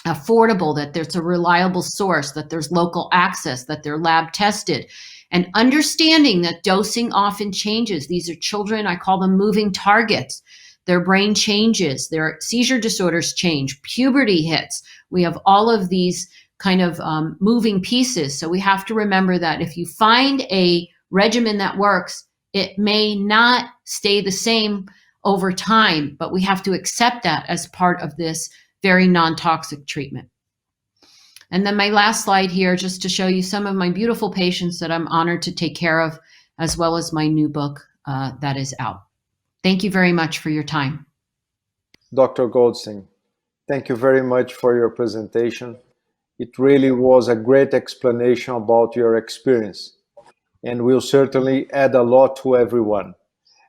affordable, that there's a reliable source, that there's local access, that they're lab tested, and understanding that dosing often changes. These are children, I call them moving targets. Their brain changes, their seizure disorders change, puberty hits. We have all of these kind of moving pieces. So we have to remember that if you find a regimen that works, it may not stay the same over time, but we have to accept that as part of this very non-toxic treatment. And then my last slide here, just to show you some of my beautiful patients that I'm honored to take care of, as well as my new book that is out. Thank you very much for your time. Dr. Goldstein, thank you very much for your presentation. It really was a great explanation about your experience, and will certainly add a lot to everyone.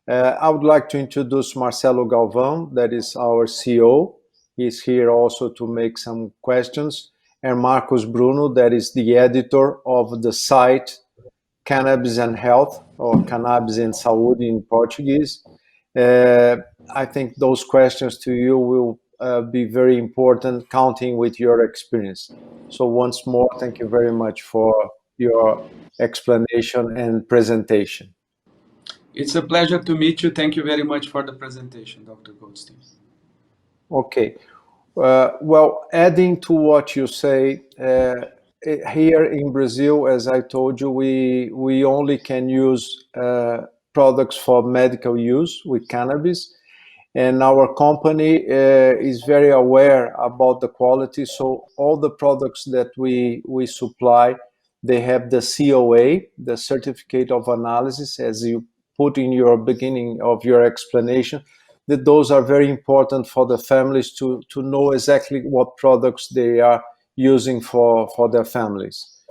I would like to introduce Marcelo Galvão, that is our CEO. He's here also to make some questions. And Marcos Bruno, that is the editor of the site Cannabis and Health, or Cannabis and Saúde in Portuguese. I think those questions to you will be very important, counting with your experience. So once more, thank you very much for your explanation and presentation. It's a pleasure to meet you. Thank you very much for the presentation, Dr. Goldstein. Okay. Well, adding to what you say, here in Brazil, as I told you, we only can use products for medical use with cannabis. And our company is very aware about the quality. So all the products that we supply, they have the COA, the Certificate of Analysis, as you put in your beginning of your explanation, that those are very important for the families to know exactly what products they are using for their families.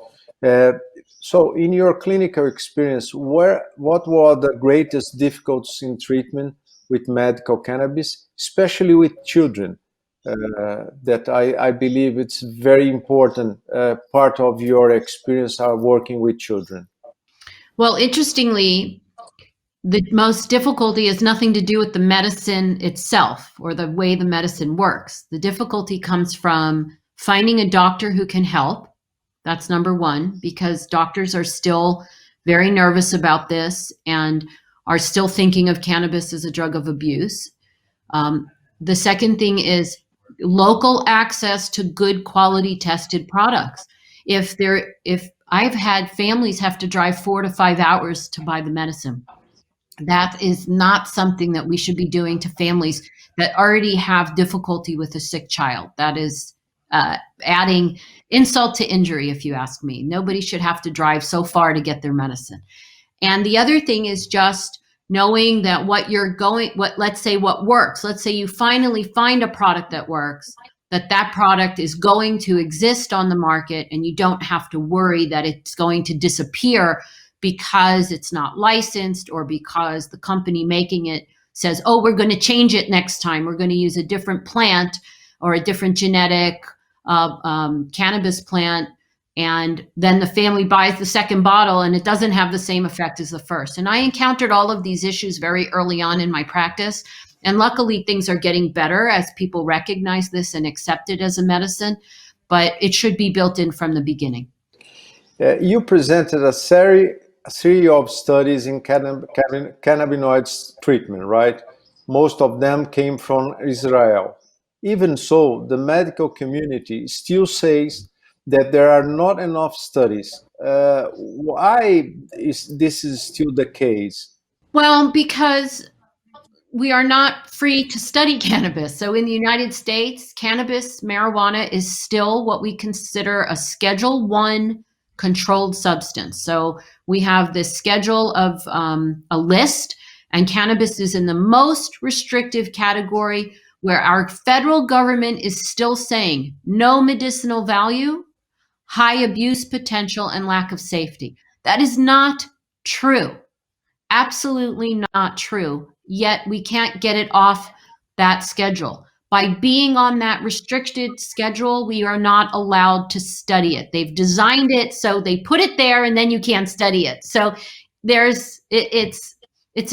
So in your clinical experience, what were the greatest difficulties in treatment with medical cannabis, especially with children? That I believe it's very important part of your experience are working with children. Well, interestingly, the most difficulty has nothing to do with the medicine itself or the way the medicine works. The difficulty comes from finding a doctor who can help. That's number one, because doctors are still very nervous about this and are still thinking of cannabis as a drug of abuse. The second thing is local access to good quality tested products. If I've had families have to drive 4 to 5 hours to buy the medicine. That is not something that we should be doing to families that already have difficulty with a sick child. That is adding insult to injury, if you ask me. Nobody should have to drive so far to get their medicine. And the other thing is just knowing that let's say what works. Let's say you finally find a product that works, that product is going to exist on the market, and you don't have to worry that it's going to disappear because it's not licensed or because the company making it says, oh, we're going to change it next time. We're going to use a different plant or a different genetic cannabis plant. And then the family buys the second bottle and it doesn't have the same effect as the first. And I encountered all of these issues very early on in my practice. And luckily, things are getting better as people recognize this and accept it as a medicine. But it should be built in from the beginning. You presented a series of studies in cannabinoids treatment, right? Most of them came from Israel. Even so, the medical community still says that there are not enough studies. Why is this still the case? Well, because we are not free to study cannabis. So in the United States, cannabis, marijuana is still what we consider a Schedule I controlled substance. So we have this schedule of a list, and cannabis is in the most restrictive category, where our federal government is still saying no medicinal value, high abuse potential, and lack of safety. That is not true. Absolutely not true. Yet we can't get it off that schedule. By being on that restricted schedule, we are not allowed to study it. They've designed it so they put it there and then you can't study it. So it's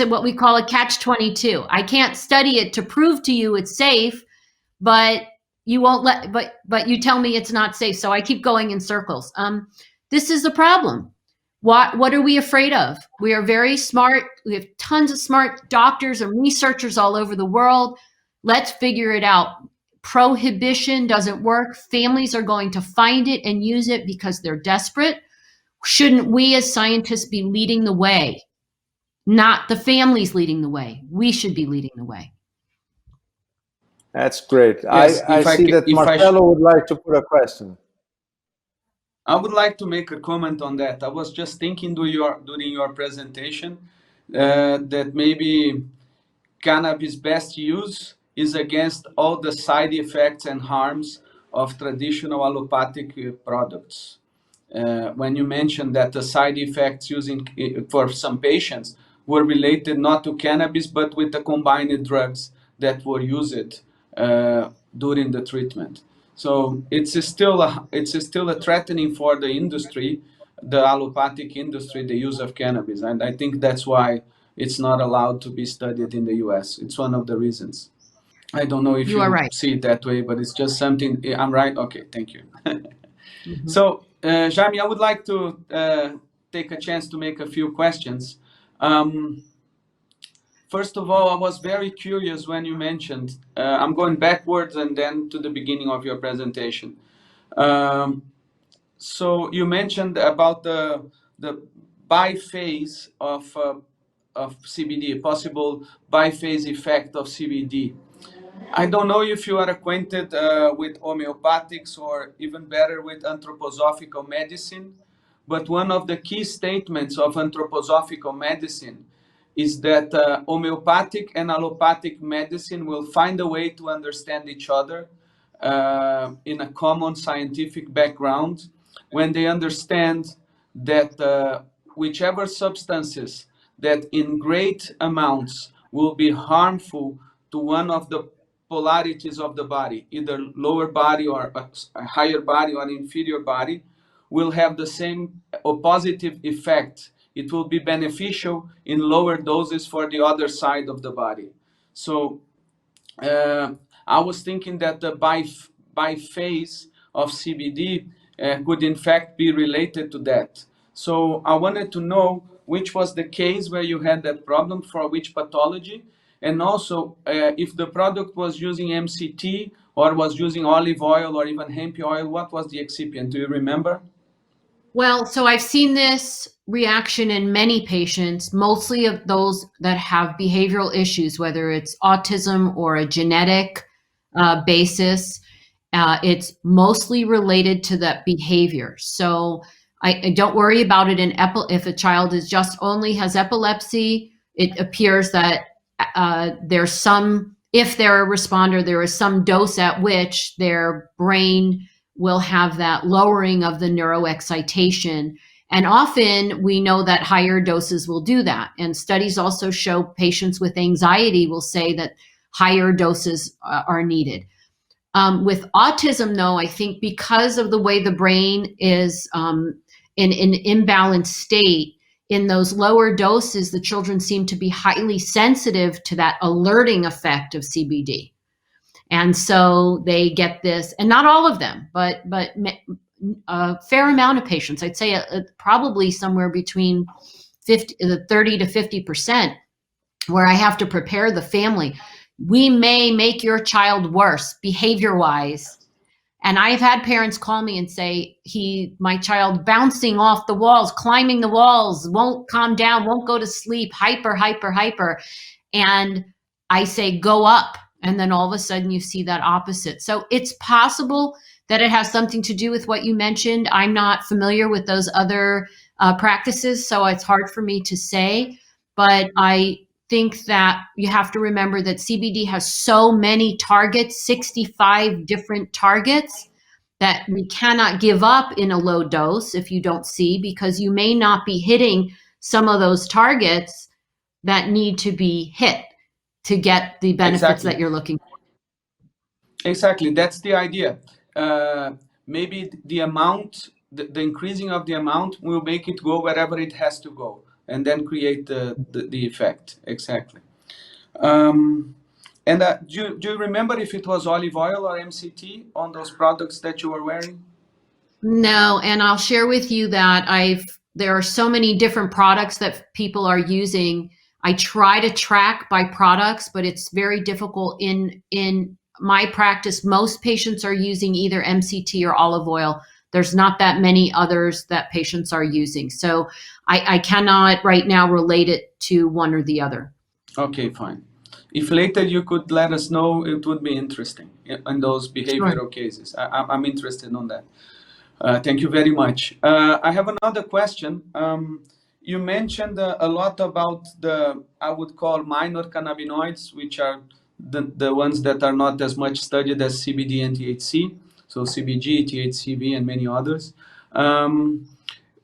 what we call a catch-22. I can't study it to prove to you it's safe, but you won't but you tell me it's not safe. So I keep going in circles. This is a problem. What are we afraid of? We are very smart. We have tons of smart doctors and researchers all over the world. Let's figure it out. Prohibition doesn't work. Families are going to find it and use it because they're desperate. Shouldn't we as scientists be leading the way? Not the families leading the way. We should be leading the way. That's great. Yes, I see that Marcelo would like to put a question. I would like to make a comment on that. I was just thinking during your presentation that maybe cannabis best use is against all the side effects and harms of traditional allopathic products. When you mentioned that the side effects using for some patients were related not to cannabis but with the combined drugs that were used during the treatment. So it's still a threatening for the industry, the allopathic industry, the use of cannabis, and I think that's why it's not allowed to be studied in the U.S. It's one of the reasons. I don't know if you are right. see it that way, but it's just something. I'm right. Okay, thank you. Mm-hmm. So, Jaime, I would like to take a chance to make a few questions. First of all, I was very curious when you mentioned, I'm going backwards and then to the beginning of your presentation. So you mentioned about the biphase of CBD, possible biphase effect of CBD. I don't know if you are acquainted with homeopathics or even better with anthroposophical medicine, but one of the key statements of anthroposophical medicine is that homeopathic and allopathic medicine will find a way to understand each other in a common scientific background when they understand that whichever substances that in great amounts will be harmful to one of the polarities of the body, either lower body or a higher body or inferior body, will have the same or positive effect. It will be beneficial in lower doses for the other side of the body. So I was thinking that the biphase of CBD could in fact be related to that. So I wanted to know which was the case where you had that problem, for which pathology, and also if the product was using MCT or was using olive oil or even hemp oil, what was the excipient? Do you remember? Well, so I've seen this reaction in many patients, mostly of those that have behavioral issues, whether it's autism or a genetic basis. It's mostly related to that behavior. So I don't worry about it if a child is just only has epilepsy. It appears that there's some, if they're a responder, there is some dose at which their brain will have that lowering of the neuroexcitation. And often we know that higher doses will do that. And studies also show patients with anxiety will say that higher doses are needed. With autism, though, I think because of the way the brain is in an imbalanced state, in those lower doses, the children seem to be highly sensitive to that alerting effect of CBD. And so they get this, and not all of them, but a fair amount of patients, I'd say probably somewhere between 30 to 50%, where I have to prepare the family. We may make your child worse behavior-wise. And I've had parents call me and say, my child bouncing off the walls, climbing the walls, won't calm down, won't go to sleep, hyper, hyper, hyper. And I say, go up. And then all of a sudden you see that opposite. So it's possible that it has something to do with what you mentioned. I'm not familiar with those other practices, so it's hard for me to say. But I think that you have to remember that CBD has so many targets, 65 different targets, that we cannot give up in a low dose if you don't see, because you may not be hitting some of those targets that need to be hit to get the benefits that you're looking for. Exactly, that's the idea. Maybe the amount, the increasing of the amount will make it go wherever it has to go, and then create the effect. Exactly. And do you remember if it was olive oil or MCT on those products that you were wearing? No, and I'll share with you that there are so many different products that people are using. I try to track by products, but it's very difficult. In my practice, most patients are using either MCT or olive oil. There's not that many others that patients are using. So I cannot right now relate it to one or the other. Okay, fine. If later you could let us know, it would be interesting in those behavioral cases. I'm interested on that. Thank you very much. I have another question. You mentioned a lot about I would call minor cannabinoids, which are the ones that are not as much studied as CBD and THC. So CBG, THCV, and many others.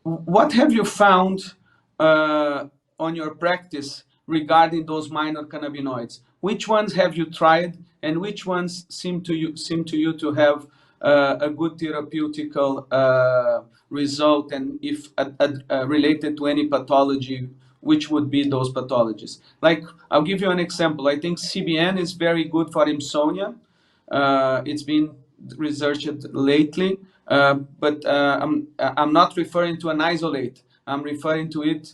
What have you found on your practice regarding those minor cannabinoids? Which ones have you tried, and which ones seem to you to have a good therapeutical result, and if related to any pathology, which would be those pathologies? Like, I'll give you an example. I think CBN is very good for insomnia. It's been researched lately, but I'm not referring to an isolate. I'm referring to it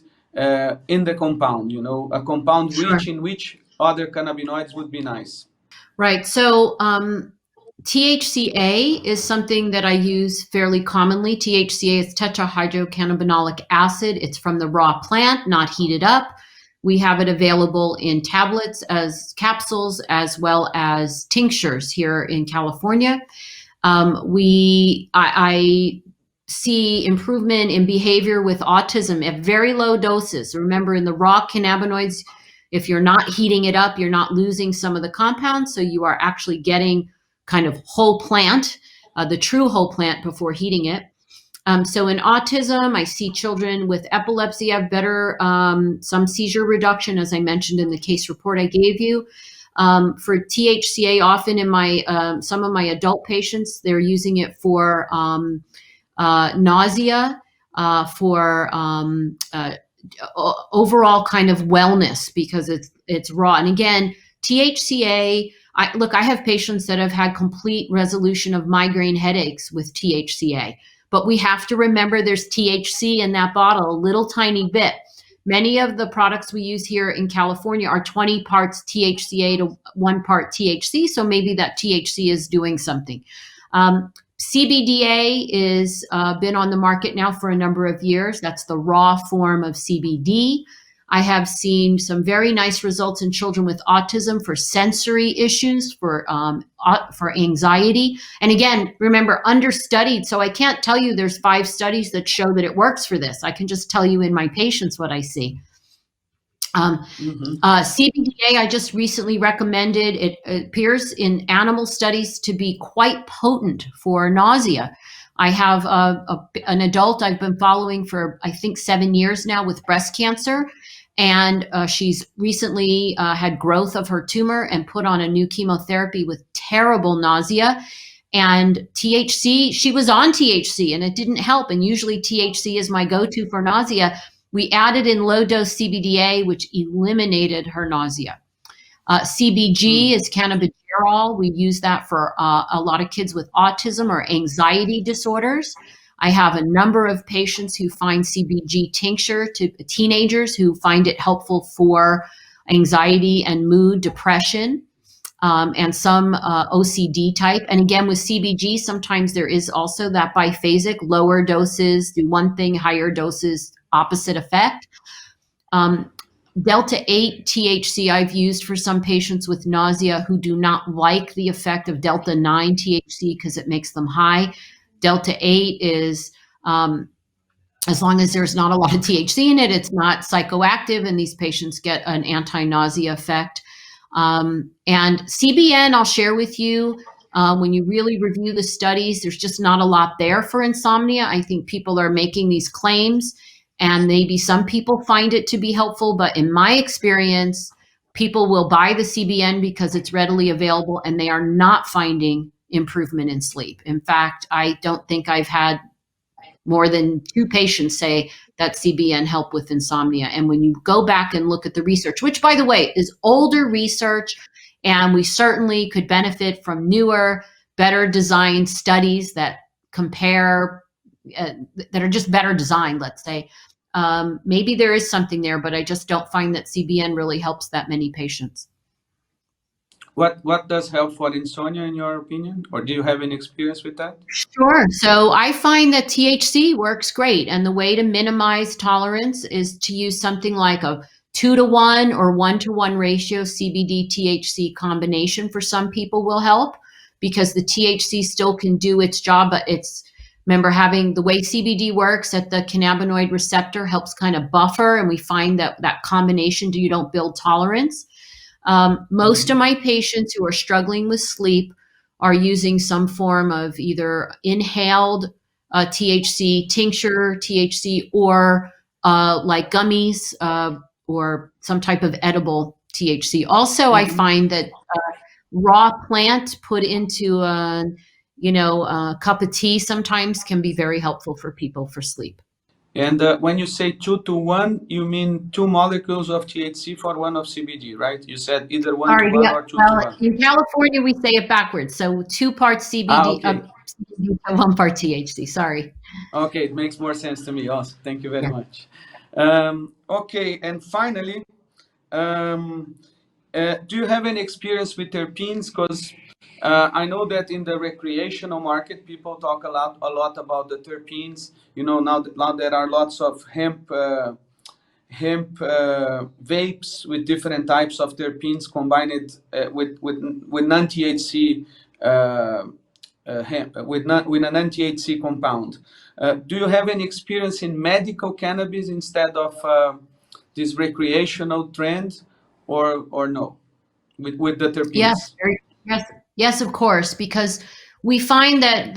in the compound, a compound rich in which other cannabinoids would be nice. Right. So THCA is something that I use fairly commonly. THCA is tetrahydrocannabinolic acid. It's from the raw plant, not heated up. We have it available in tablets, as capsules, as well as tinctures here in California. I see improvement in behavior with autism at very low doses. Remember, in the raw cannabinoids, if you're not heating it up, you're not losing some of the compounds. So you are actually getting kind of whole plant, the true whole plant before heating it. So in autism, I see children with epilepsy have better, some seizure reduction, as I mentioned in the case report I gave you. For THCA, often in some of my adult patients, they're using it for nausea, for overall kind of wellness, because it's raw. And again, THCA, I have patients that have had complete resolution of migraine headaches with THCA, but we have to remember there's THC in that bottle, a little tiny bit. Many of the products we use here in California are 20 parts THCA to 1 part THC, so maybe that THC is doing something. CBDA is been on the market now for a number of years. That's the raw form of CBD. I have seen some very nice results in children with autism for sensory issues, for anxiety. And again, remember, understudied. So I can't tell you there's 5 studies that show that it works for this. I can just tell you in my patients what I see. CBDA, I just recently recommended. It appears in animal studies to be quite potent for nausea. I have an adult I've been following for, I think, 7 years now with breast cancer. And she's recently had growth of her tumor and put on a new chemotherapy with terrible nausea. And THC, she was on THC and it didn't help. And usually THC is my go-to for nausea. We added in low-dose CBDA, which eliminated her nausea. CBG is cannabigerol. We use that for a lot of kids with autism or anxiety disorders. I have a number of patients who find CBG tincture, to teenagers who find it helpful for anxiety and mood, depression, and some OCD type. And again, with CBG, sometimes there is also that biphasic, lower doses do one thing, higher doses, opposite effect. Delta 8 THC I've used for some patients with nausea who do not like the effect of Delta 9 THC because it makes them high. Delta 8 is, as long as there's not a lot of THC in it, it's not psychoactive, and these patients get an anti-nausea effect. And CBN, I'll share with you, when you really review the studies, there's just not a lot there for insomnia. I think people are making these claims, and maybe some people find it to be helpful, but in my experience, people will buy the CBN because it's readily available, and they are not finding improvement in sleep. In fact, I don't think I've had more than 2 patients say that CBN helped with insomnia. And when you go back and look at the research, which by the way is older research, and we certainly could benefit from newer, better designed studies that compare, that are just better designed, let's say. Maybe there is something there, but I just don't find that CBN really helps that many patients. What does help for insomnia in your opinion? Or do you have any experience with that? Sure. So I find that THC works great. And the way to minimize tolerance is to use something like a 2-to-1 or 1-to-1 ratio CBD THC combination for some people will help, because the THC still can do its job, but remember, having the way CBD works at the cannabinoid receptor helps kind of buffer, and we find that that combination, you don't build tolerance. Most of my patients who are struggling with sleep are using some form of either inhaled THC, tincture THC, or like gummies or some type of edible THC. Also, I find that raw plant put into a cup of tea sometimes can be very helpful for people for sleep. And when you say 2-to-1, you mean 2 molecules of THC for 1 of CBD, right? You said either 1-to-1 or 2-to-1. In California, we say it backwards. So 2 parts CBD, CBD 1 part THC. Sorry. Okay, it makes more sense to me. Awesome. Thank you very much. Okay, and finally, do you have any experience with terpenes? Because I know that in the recreational market, people talk a lot about the terpenes. Now there are lots of hemp vapes with different types of terpenes combined with non-THC hemp, with a non-THC compound. Do you have any experience in medical cannabis instead of this recreational trend, or no, with the terpenes? Yes, of course, because we find that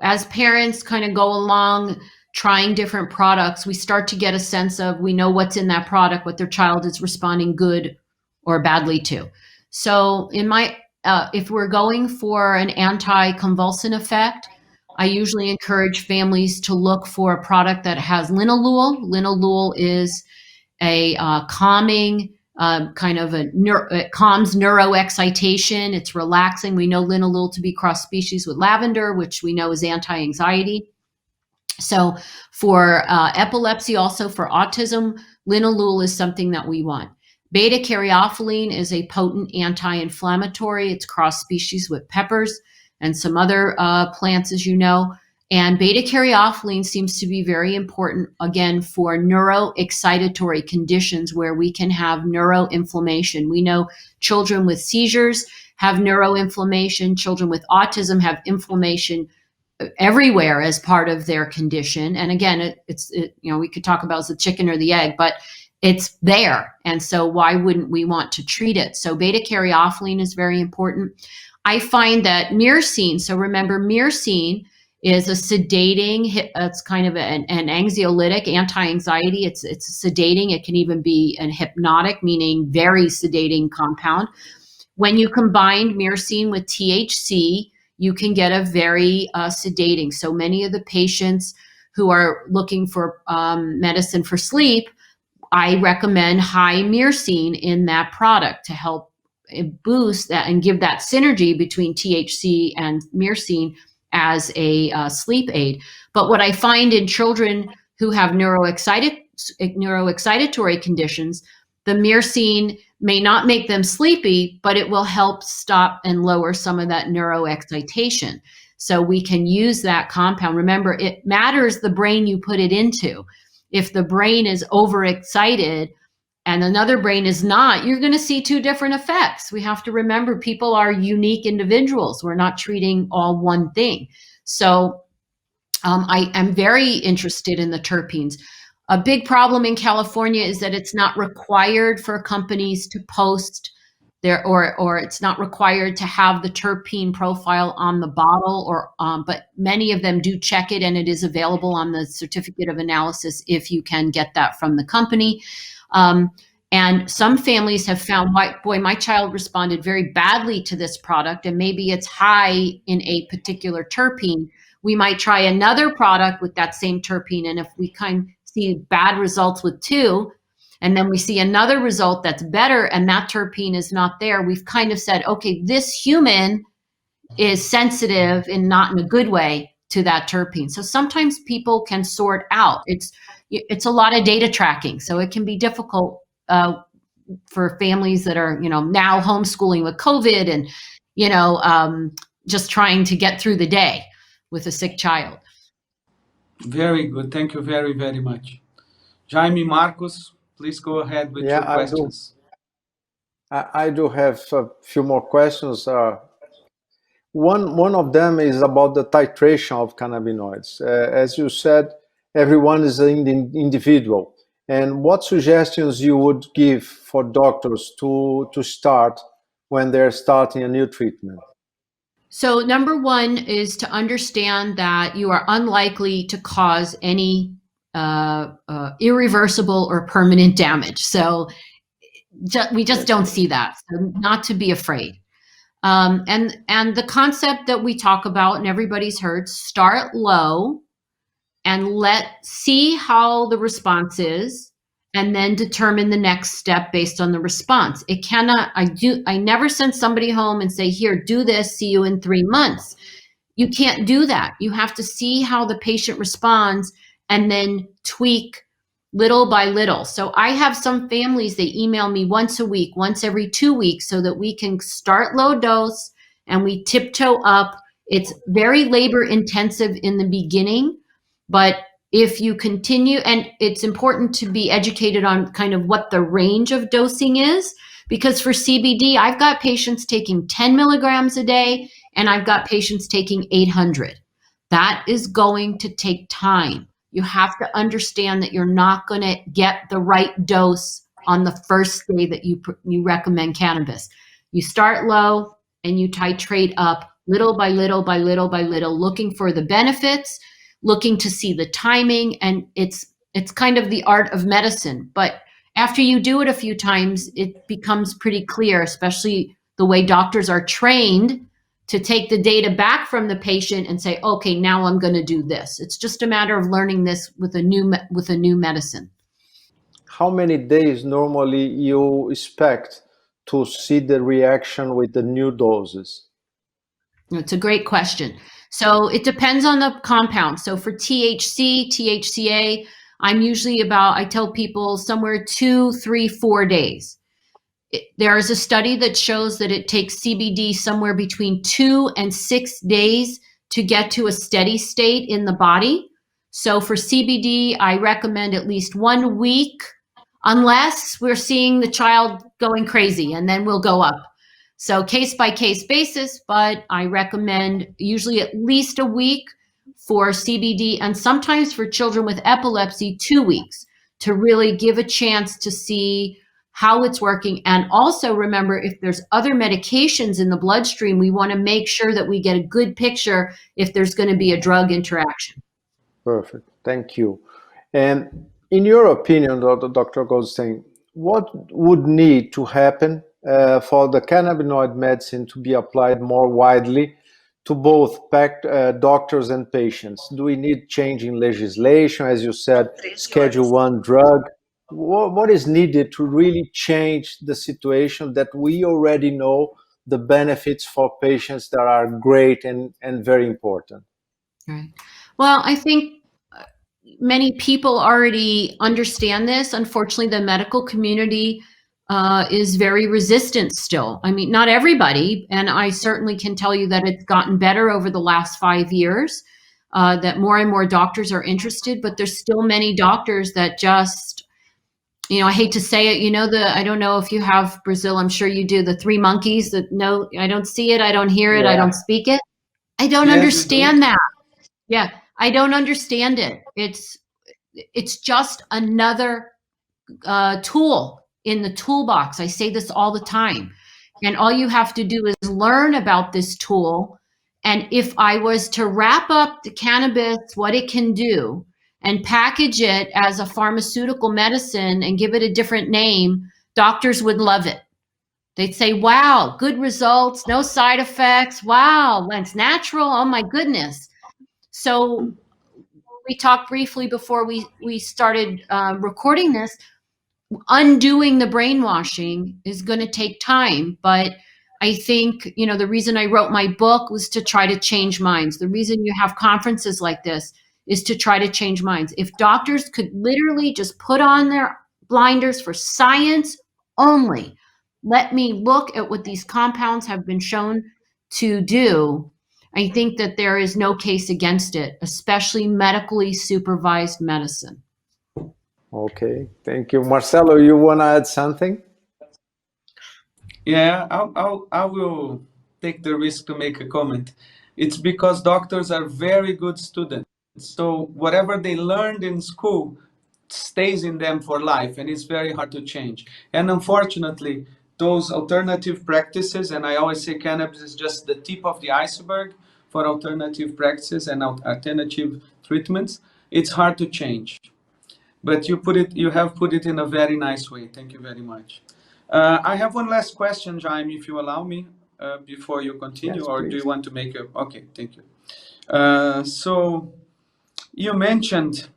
as parents kind of go along trying different products, we start to get a sense of, we know what's in that product, what their child is responding good or badly to. So if we're going for an anti-convulsant effect, I usually encourage families to look for a product that has linalool. Linalool is a calming, it calms neuroexcitation. It's relaxing. We know linalool to be cross species with lavender, which we know is anti-anxiety. So for epilepsy, also for autism, linalool is something that we want. Beta caryophyllene is a potent anti-inflammatory. It's cross species with peppers. and some other plants, as you know. And beta-caryophyllene seems to be very important, again, for neuroexcitatory conditions where we can have neuroinflammation. We know children with seizures have neuroinflammation. Children with autism have inflammation everywhere as part of their condition. And again, we could talk about the chicken or the egg, but it's there. And so why wouldn't we want to treat it? So beta-caryophyllene is very important. I find that myrcene, so remember myrcene is a sedating, it's kind of an anxiolytic, anti-anxiety. It's sedating. It can even be an hypnotic, meaning very sedating compound. When you combine myrcene with THC, you can get a very sedating. So many of the patients who are looking for medicine for sleep, I recommend high myrcene in that product to help boost that and give that synergy between THC and myrcene as a sleep aid. But what I find in children who have neuroexcitatory conditions, the myrcene may not make them sleepy, but it will help stop and lower some of that neuroexcitation. So we can use that compound. Remember, it matters the brain you put it into. If the brain is overexcited and another brain is not, you're going to see two different effects. We have to remember people are unique individuals. We're not treating all one thing. So I am very interested in the terpenes. A big problem in California is that it's not required for companies to post their, or it's not required to have the terpene profile on the bottle, but many of them do check it, and it is available on the certificate of analysis if you can get that from the company. And some families have found, boy, my child responded very badly to this product, and maybe it's high in a particular terpene. We might try another product with that same terpene, and if we kind of see bad results with two, and then we see another result that's better and that terpene is not there, we've kind of said, okay, this human is sensitive and not in a good way to that terpene. So sometimes people can sort out. It's a lot of data tracking, so it can be difficult for families that are, now homeschooling with COVID and, just trying to get through the day with a sick child. Very good. Thank you very, very much. Jaime, Marcos, please go ahead with your questions. I do have a few more questions. One of them is about the titration of cannabinoids. As you said, everyone is an individual. And what suggestions you would give for doctors to start when they're starting a new treatment? So number one is to understand that you are unlikely to cause any irreversible or permanent damage. So we just don't see that. So not to be afraid. And the concept that we talk about and everybody's heard, start low and see how the response is, and then determine the next step based on the response. It cannot, I never send somebody home and say, here, do this, see you in 3 months. You can't do that. You have to see how the patient responds and then tweak little by little. So I have some families, they email me once a week, once every 2 weeks, so that we can start low dose and we tiptoe up. It's very labor intensive in the beginning, but if you continue, and it's important to be educated on kind of what the range of dosing is, because for CBD, I've got patients taking 10 milligrams a day, and I've got patients taking 800. That is going to take time. You have to understand that you're not going to get the right dose on the first day that you recommend cannabis. You start low and you titrate up little by little by little by little, looking for the benefits, looking to see the timing, and it's kind of the art of medicine. But after you do it a few times, it becomes pretty clear, especially the way doctors are trained to take the data back from the patient and say, okay, now I'm going to do this. It's just a matter of learning this with a new medicine. How many days normally you expect to see the reaction with the new doses? It's a great question. So it depends on the compound. So for THC, THCA, I'm usually I tell people somewhere 2, 3, 4 days. There is a study that shows that it takes CBD somewhere between 2 and 6 days to get to a steady state in the body. So for CBD, I recommend at least 1 week, unless we're seeing the child going crazy, and then we'll go up. So case by case basis, but I recommend usually at least a week for CBD, and sometimes for children with epilepsy, 2 weeks, to really give a chance to see how it's working. And also remember, if there's other medications in the bloodstream, we want to make sure that we get a good picture if there's going to be a drug interaction. Perfect. Thank you. And in your opinion, Dr. Goldstein, what would need to happen for the cannabinoid medicine to be applied more widely to both doctors and patients? Do we need change in legislation, as you said, Schedule 1 drug? What is needed to really change the situation that we already know the benefits for patients that are great and very important? Right. Well, I think many people already understand this. Unfortunately, the medical community is very resistant still. I mean, not everybody, and I certainly can tell you that it's gotten better over the last 5 years, that more and more doctors are interested, but there's still many doctors that just, I hate to say it, I don't know if you have Brazil, I'm sure you do, the 3 monkeys that no, I don't see it, I don't hear it, I don't speak it. I don't understand that. Yeah, I don't understand it. It's just another tool in the toolbox. I say this all the time. And all you have to do is learn about this tool. And if I was to wrap up the cannabis, what it can do, and package it as a pharmaceutical medicine and give it a different name, doctors would love it. They'd say, wow, good results, no side effects. Wow, it's natural. Oh my goodness. So we talked briefly before we started recording this. Undoing the brainwashing is going to take time, but I think, the reason I wrote my book was to try to change minds. The reason you have conferences like this is to try to change minds. If doctors could literally just put on their blinders for science only, let me look at what these compounds have been shown to do, I think that there is no case against it, especially medically supervised medicine. Okay, thank you. Marcelo, you want to add something? Yeah, I will take the risk to make a comment. It's because doctors are very good students. So whatever they learned in school stays in them for life, and it's very hard to change. And unfortunately, those alternative practices, and I always say cannabis is just the tip of the iceberg for alternative practices and alternative treatments, it's hard to change. But you have put it in a very nice way. Thank you very much. I have one last question, Jaime, if you allow me, before you continue, Yes, or please. do you want to make a? Okay, thank you. So you mentioned,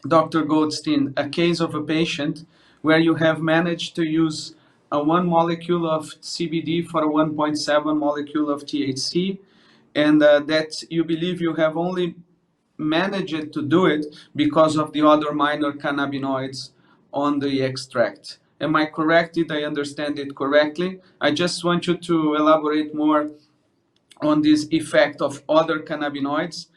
Dr. Goldstein, a case of a patient where you have managed to use a 1 molecule of CBD for a 1.7 molecule of THC, and that you believe you have only managed to do it because of the other minor cannabinoids on the extract. Am I correct? Did I understand it correctly? I just want you to elaborate more on this effect of other cannabinoids,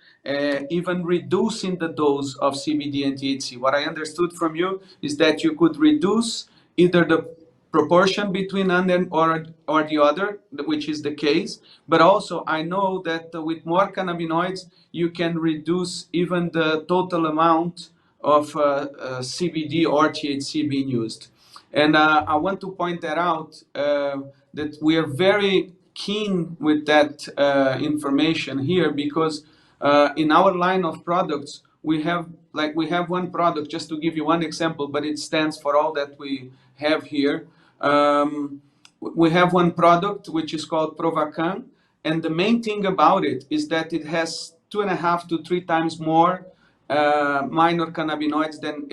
even reducing the dose of CBD and THC. What I understood from you is that you could reduce either the proportion between one or the other, which is the case, but also I know that with more cannabinoids, you can reduce even the total amount of CBD or THC being used. And I want to point that out, that we are very keen with that information here, because in our line of products, we have one product, just to give you one example, but it stands for all that we have here. We have one product which is called Provacan, and the main thing about it is that it has 2.5 to 3 times more minor cannabinoids than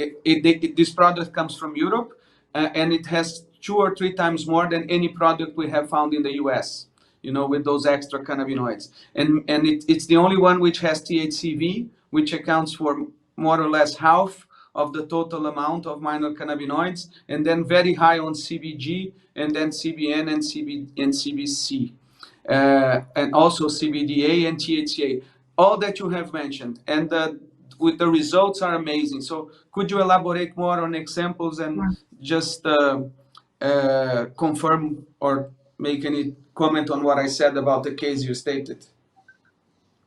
this product comes from Europe, and it has 2 or 3 times more than any product we have found in the US, with those extra cannabinoids. And it's the only one which has THCV, which accounts for more or less half of the total amount of minor cannabinoids, and then very high on CBG, and then CBN and CBC, and also CBDA and THCA, all that you have mentioned. And with the results are amazing. So could you elaborate more on examples and just confirm or make any comment on what I said about the case you stated?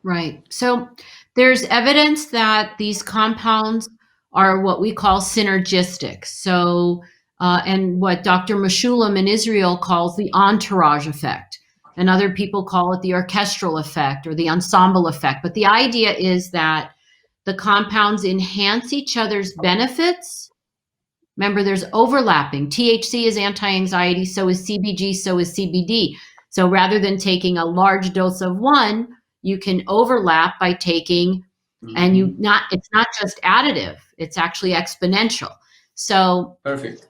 Right. So there's evidence that these compounds are what we call synergistic. So, and what Dr. Meshulam in Israel calls the entourage effect. And other people call it the orchestral effect or the ensemble effect. But the idea is that the compounds enhance each other's benefits. Remember, there's overlapping. THC is anti-anxiety, so is CBG, so is CBD. So rather than taking a large dose of one, you can overlap by taking, and it's not just additive, it's actually exponential. So Perfect.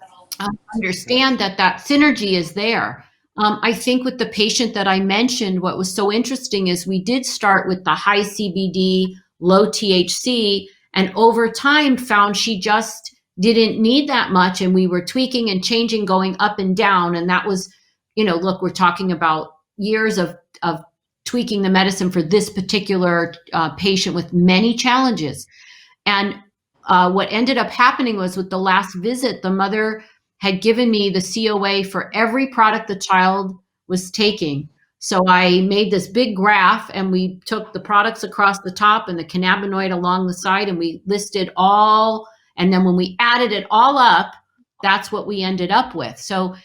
Understand that synergy is there. I think with the patient that I mentioned, what was so interesting is we did start with the high CBD, low THC, and over time found she just didn't need that much. And we were tweaking and changing, going up and down. And that was, look, we're talking about years of tweaking the medicine for this particular patient with many challenges. And what ended up happening was with the last visit, the mother had given me the COA for every product the child was taking. So I made this big graph and we took the products across the top and the cannabinoid along the side and we listed all. And then when we added it all up, that's what we ended up with. So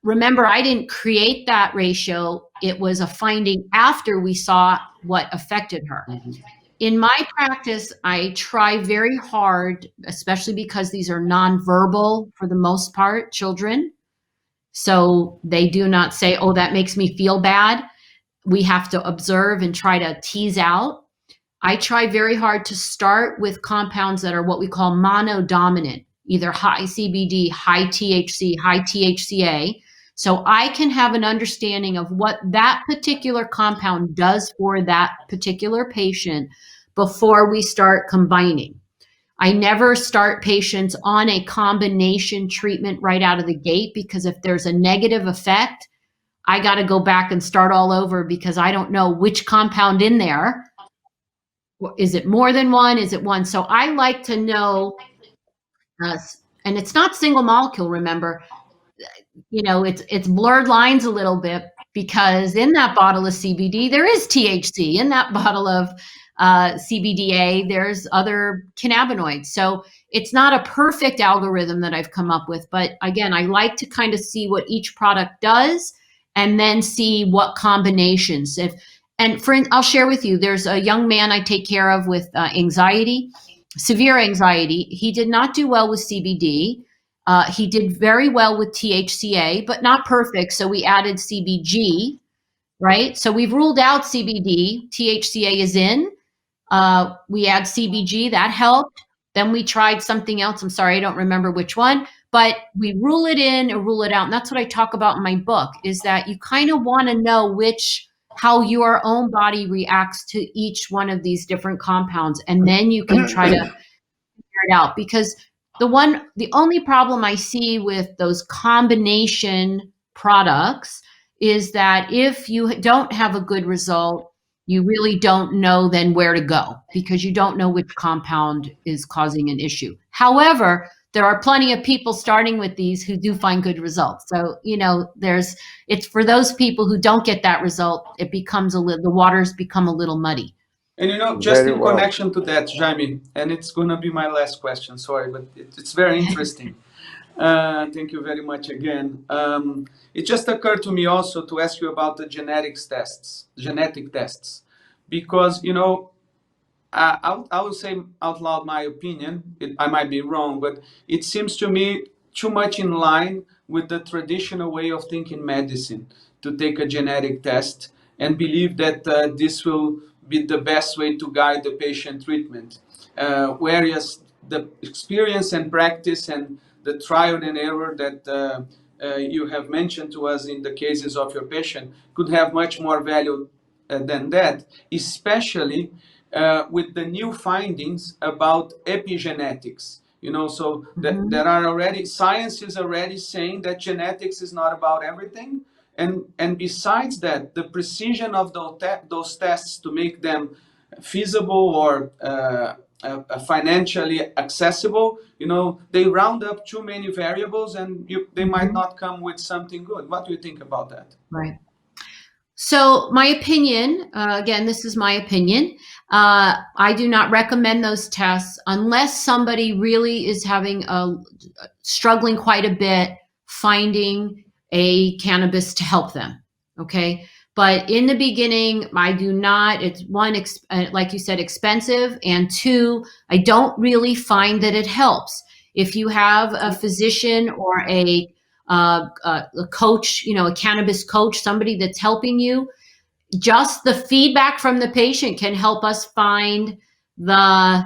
remember, I didn't create that ratio. It was a finding after we saw what affected her. In my practice, I try very hard, especially because these are nonverbal for the most part, children. So they do not say, oh, that makes me feel bad. We have to observe and try to tease out. I try very hard to start with compounds that are what we call monodominant, either high CBD, high THC, high THCA. So I can have an understanding of what that particular compound does for that particular patient before we start combining. I never start patients on a combination treatment right out of the gate, because if there's a negative effect, I got to go back and start all over because I don't know which compound in there. Is it more than one? Is it one? So I like to know, and it's not single molecule, remember. It's blurred lines a little bit, because in that bottle of CBD, there is THC. In that bottle of CBDA, there's other cannabinoids. So it's not a perfect algorithm that I've come up with. But again, I like to kind of see what each product does and then see what combinations. I'll share with you, there's a young man I take care of with anxiety, severe anxiety. He did not do well with CBD. He did very well with THCA, but not perfect. So we added CBG, right? So we've ruled out CBD. THCA is in. We add CBG, that helped. Then we tried something else. I'm sorry, I don't remember which one, but we rule it in or rule it out. And that's what I talk about in my book, is that you kind of want to know how your own body reacts to each one of these different compounds. And then you can try to figure it out, because the only problem I see with those combination products is that if you don't have a good result, you really don't know then where to go, because you don't know which compound is causing an issue. However, there are plenty of people starting with these who do find good results. So, it's for those people who don't get that result, the waters become a little muddy. And just in connection to that, Jaime, and it's going to be my last question, sorry, but it's very interesting. Thank you very much again. It just occurred to me also to ask you about the genetic tests, because, I will say out loud my opinion. I might be wrong, but it seems to me too much in line with the traditional way of thinking medicine to take a genetic test and believe that this will be the best way to guide the patient treatment. Whereas the experience and practice and the trial and error that you have mentioned to us in the cases of your patient could have much more value than that, especially with the new findings about epigenetics. So there are already, science is already saying that genetics is not about everything. And besides that, the precision of those tests to make them feasible or financially accessible, they round up too many variables, and they might not come with something good. What do you think about that? Right. So my opinion, again, this is my opinion. I do not recommend those tests unless somebody really is struggling quite a bit finding a cannabis to help them. Okay. But in the beginning, I do not, it's one, like you said, expensive. And two, I don't really find that it helps. If you have a physician or a coach, a cannabis coach, somebody that's helping you, just the feedback from the patient can help us find the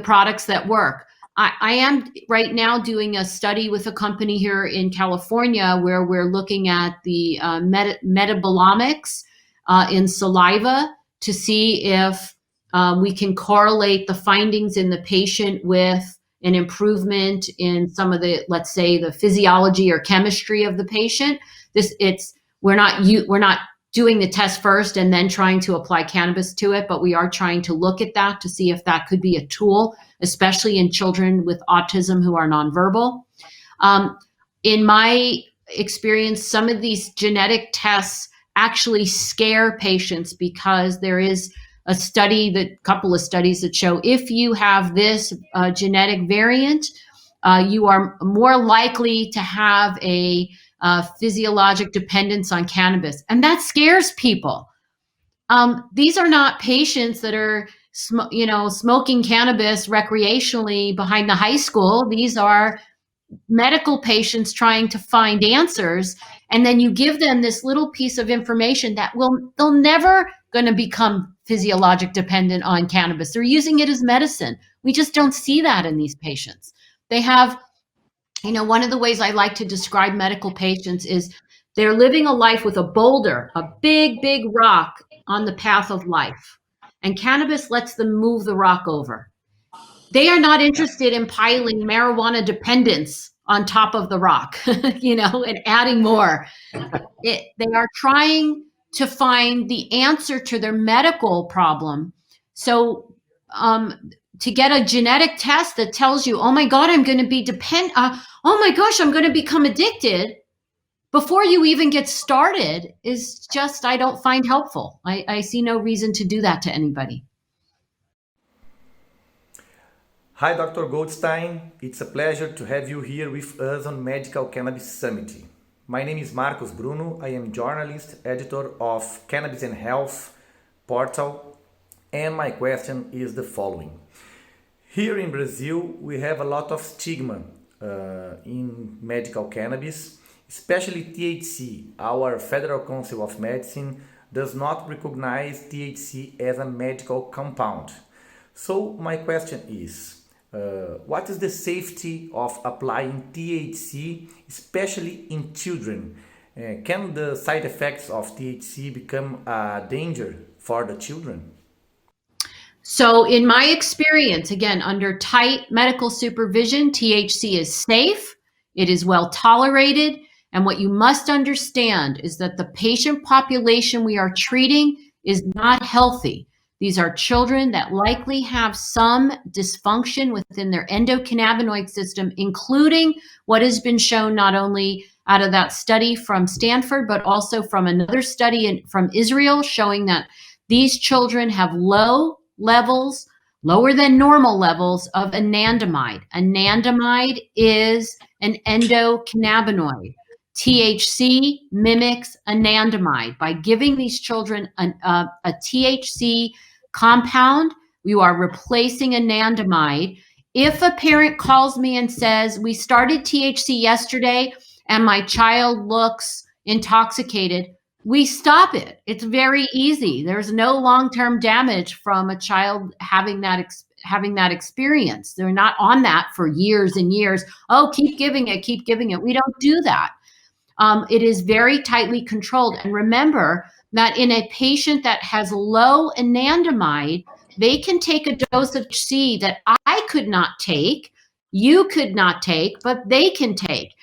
products that work. I am right now doing a study with a company here in California where we're looking at the metabolomics in saliva to see if we can correlate the findings in the patient with an improvement in some of the, let's say, the physiology or chemistry of the patient. We're not doing the test first and then trying to apply cannabis to it, but we are trying to look at that to see if that could be a tool, especially in children with autism who are nonverbal. In my experience, some of these genetic tests actually scare patients because there is a couple of studies that show if you have this genetic variant, you are more likely to have a physiologic dependence on cannabis. And that scares people. These are not patients that are, smoking cannabis recreationally behind the high school. These are medical patients trying to find answers. And then you give them this little piece of information that they'll never going to become physiologic dependent on cannabis. They're using it as medicine. We just don't see that in these patients. They have, one of the ways I like to describe medical patients is they're living a life with a boulder, a big, big rock on the path of life. And cannabis lets them move the rock over. They are not interested in piling marijuana dependence on top of the rock, and adding more. They are trying to find the answer to their medical problem. So to get a genetic test that tells you, oh my God, I'm going to be oh my gosh, I'm going to become addicted before you even get started is just, I don't find helpful. I see no reason to do that to anybody. Hi, Dr. Goldstein. It's a pleasure to have you here with us on Medical Cannabis Summit. My name is Marcos Bruno. I am journalist, editor of Cannabis and Health portal, and my question is the following. Here in Brazil, we have a lot of stigma in medical cannabis, especially THC. Our Federal Council of Medicine does not recognize THC as a medical compound. So my question is, what is the safety of applying THC, especially in children? Can the side effects of THC become a danger for the children? So in my experience, again, under tight medical supervision, THC is safe, it is well tolerated, and what you must understand is that the patient population we are treating is not healthy. These are children that likely have some dysfunction within their endocannabinoid system, including what has been shown not only out of that study from Stanford, but also from another study from Israel showing that these children have lower than normal levels of anandamide. Anandamide is an endocannabinoid. THC mimics anandamide. By giving these children a THC compound, you are replacing anandamide. If a parent calls me and says, we started THC yesterday and my child looks intoxicated, we stop it. It's very easy. There's no long-term damage from a child having that experience. They're not on that for years and years. Oh, keep giving it. We don't do that. It is very tightly controlled. And remember, that in a patient that has low anandamide, they can take a dose of THC that I could not take, you could not take, but they can take.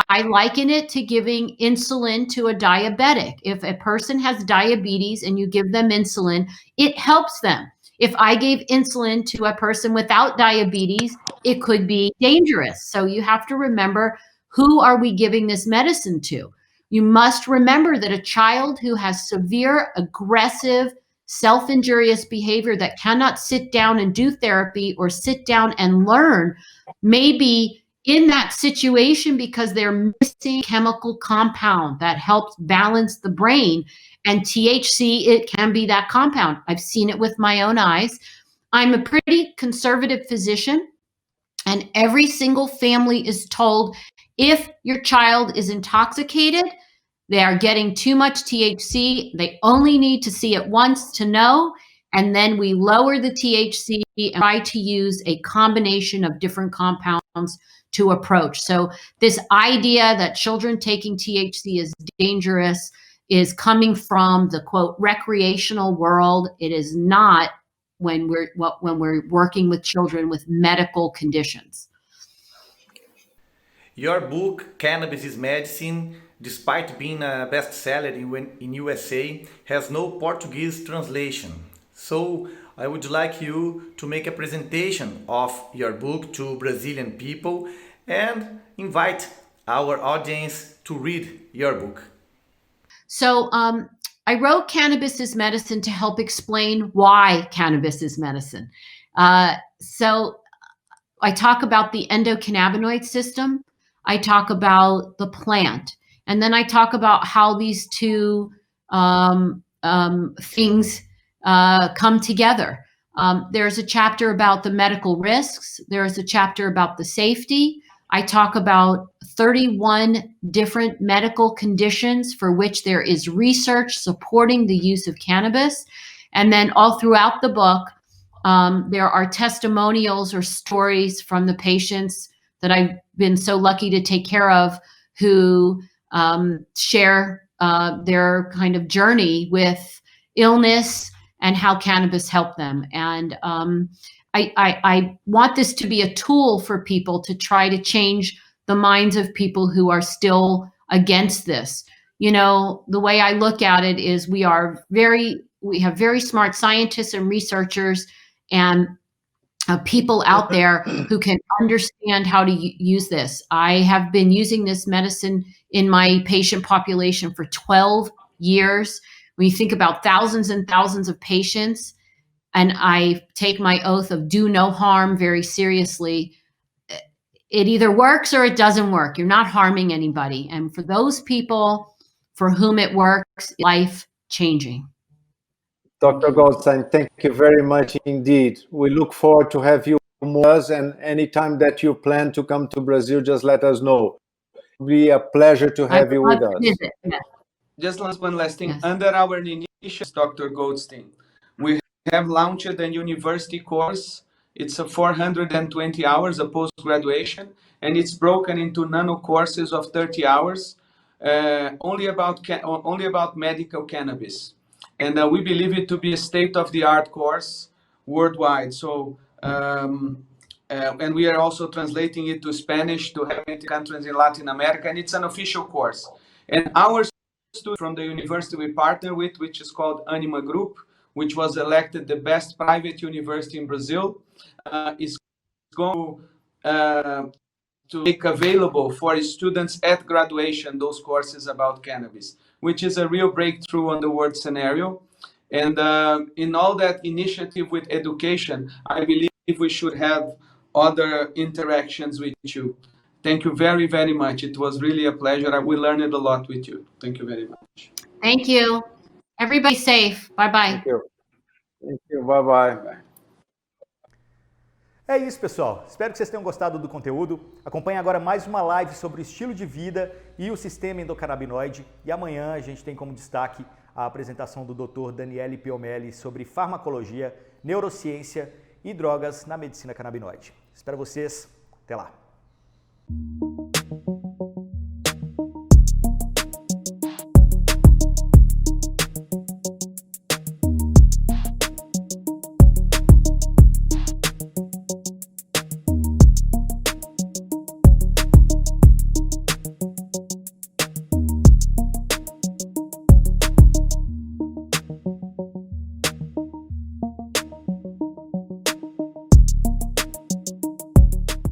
I liken it to giving insulin to a diabetic. If a person has diabetes and you give them insulin, it helps them. If I gave insulin to a person without diabetes, it could be dangerous. So you have to remember, who are we giving this medicine to? You must remember that a child who has severe, aggressive, self-injurious behavior that cannot sit down and do therapy or sit down and learn may be in that situation because they're missing chemical compound that helps balance the brain. And THC, it can be that compound. I've seen it with my own eyes. I'm a pretty conservative physician, and every single family is told, if your child is intoxicated, they are getting too much THC, they only need to see it once to know, and then we lower the THC and try to use a combination of different compounds to approach. So this idea that children taking THC is dangerous is coming from the, quote, recreational world. It is not when we're working with children with medical conditions. Your book, Cannabis is Medicine, despite being a bestseller in USA, has no Portuguese translation. So I would like you to make a presentation of your book to Brazilian people and invite our audience to read your book. So I wrote Cannabis is Medicine to help explain why cannabis is medicine. So I talk about the endocannabinoid system, I talk about the plant, and then I talk about how these two things come together. There's a chapter about the medical risks. There's a chapter about the safety. I talk about 31 different medical conditions for which there is research supporting the use of cannabis. And then all throughout the book, there are testimonials or stories from the patients that I've been so lucky to take care of who share their kind of journey with illness and how cannabis helped them. And I want this to be a tool for people to try to change the minds of people who are still against this. You know, the way I look at it is we have very smart scientists and researchers and people out there who can understand how to use this. I have been using this medicine in my patient population for 12 years. When you think about thousands and thousands of patients, and I take my oath of do no harm very seriously, it either works or it doesn't work. You're not harming anybody. And for those people for whom it works, life-changing. Dr. Goldstein, thank you very much indeed. We look forward to have you more, and anytime that you plan to come to Brazil, just let us know. It'll be a pleasure to have you with us. Yeah. Just one last thing. Yes. Under our initiative, Dr. Goldstein, we have launched a university course. It's a 420 hours, a post-graduation, and it's broken into nano courses of 30 hours, only about medical cannabis. And we believe it to be a state-of-the-art course worldwide. So, and we are also translating it to Spanish to have it in countries in Latin America, and it's an official course. And our student from the university we partner with, which is called Anima Group, which was elected the best private university in Brazil, is going to make available for students at graduation those courses about cannabis, which is a real breakthrough on the world scenario. And in all that initiative with education, I believe we should have other interactions with you. Thank you very, very much. It was really a pleasure. We learned a lot with you. Thank you very much. Thank you. Everybody safe. Bye-bye. Thank you. Thank you. Bye-bye. É isso, pessoal. Espero que vocês tenham gostado do conteúdo. Acompanhe agora mais uma live sobre o estilo de vida e o sistema endocannabinoide. E amanhã a gente tem como destaque a apresentação do Dr. Daniele Piomelli sobre farmacologia, neurociência e drogas na medicina canabinoide. Espero vocês. Até lá.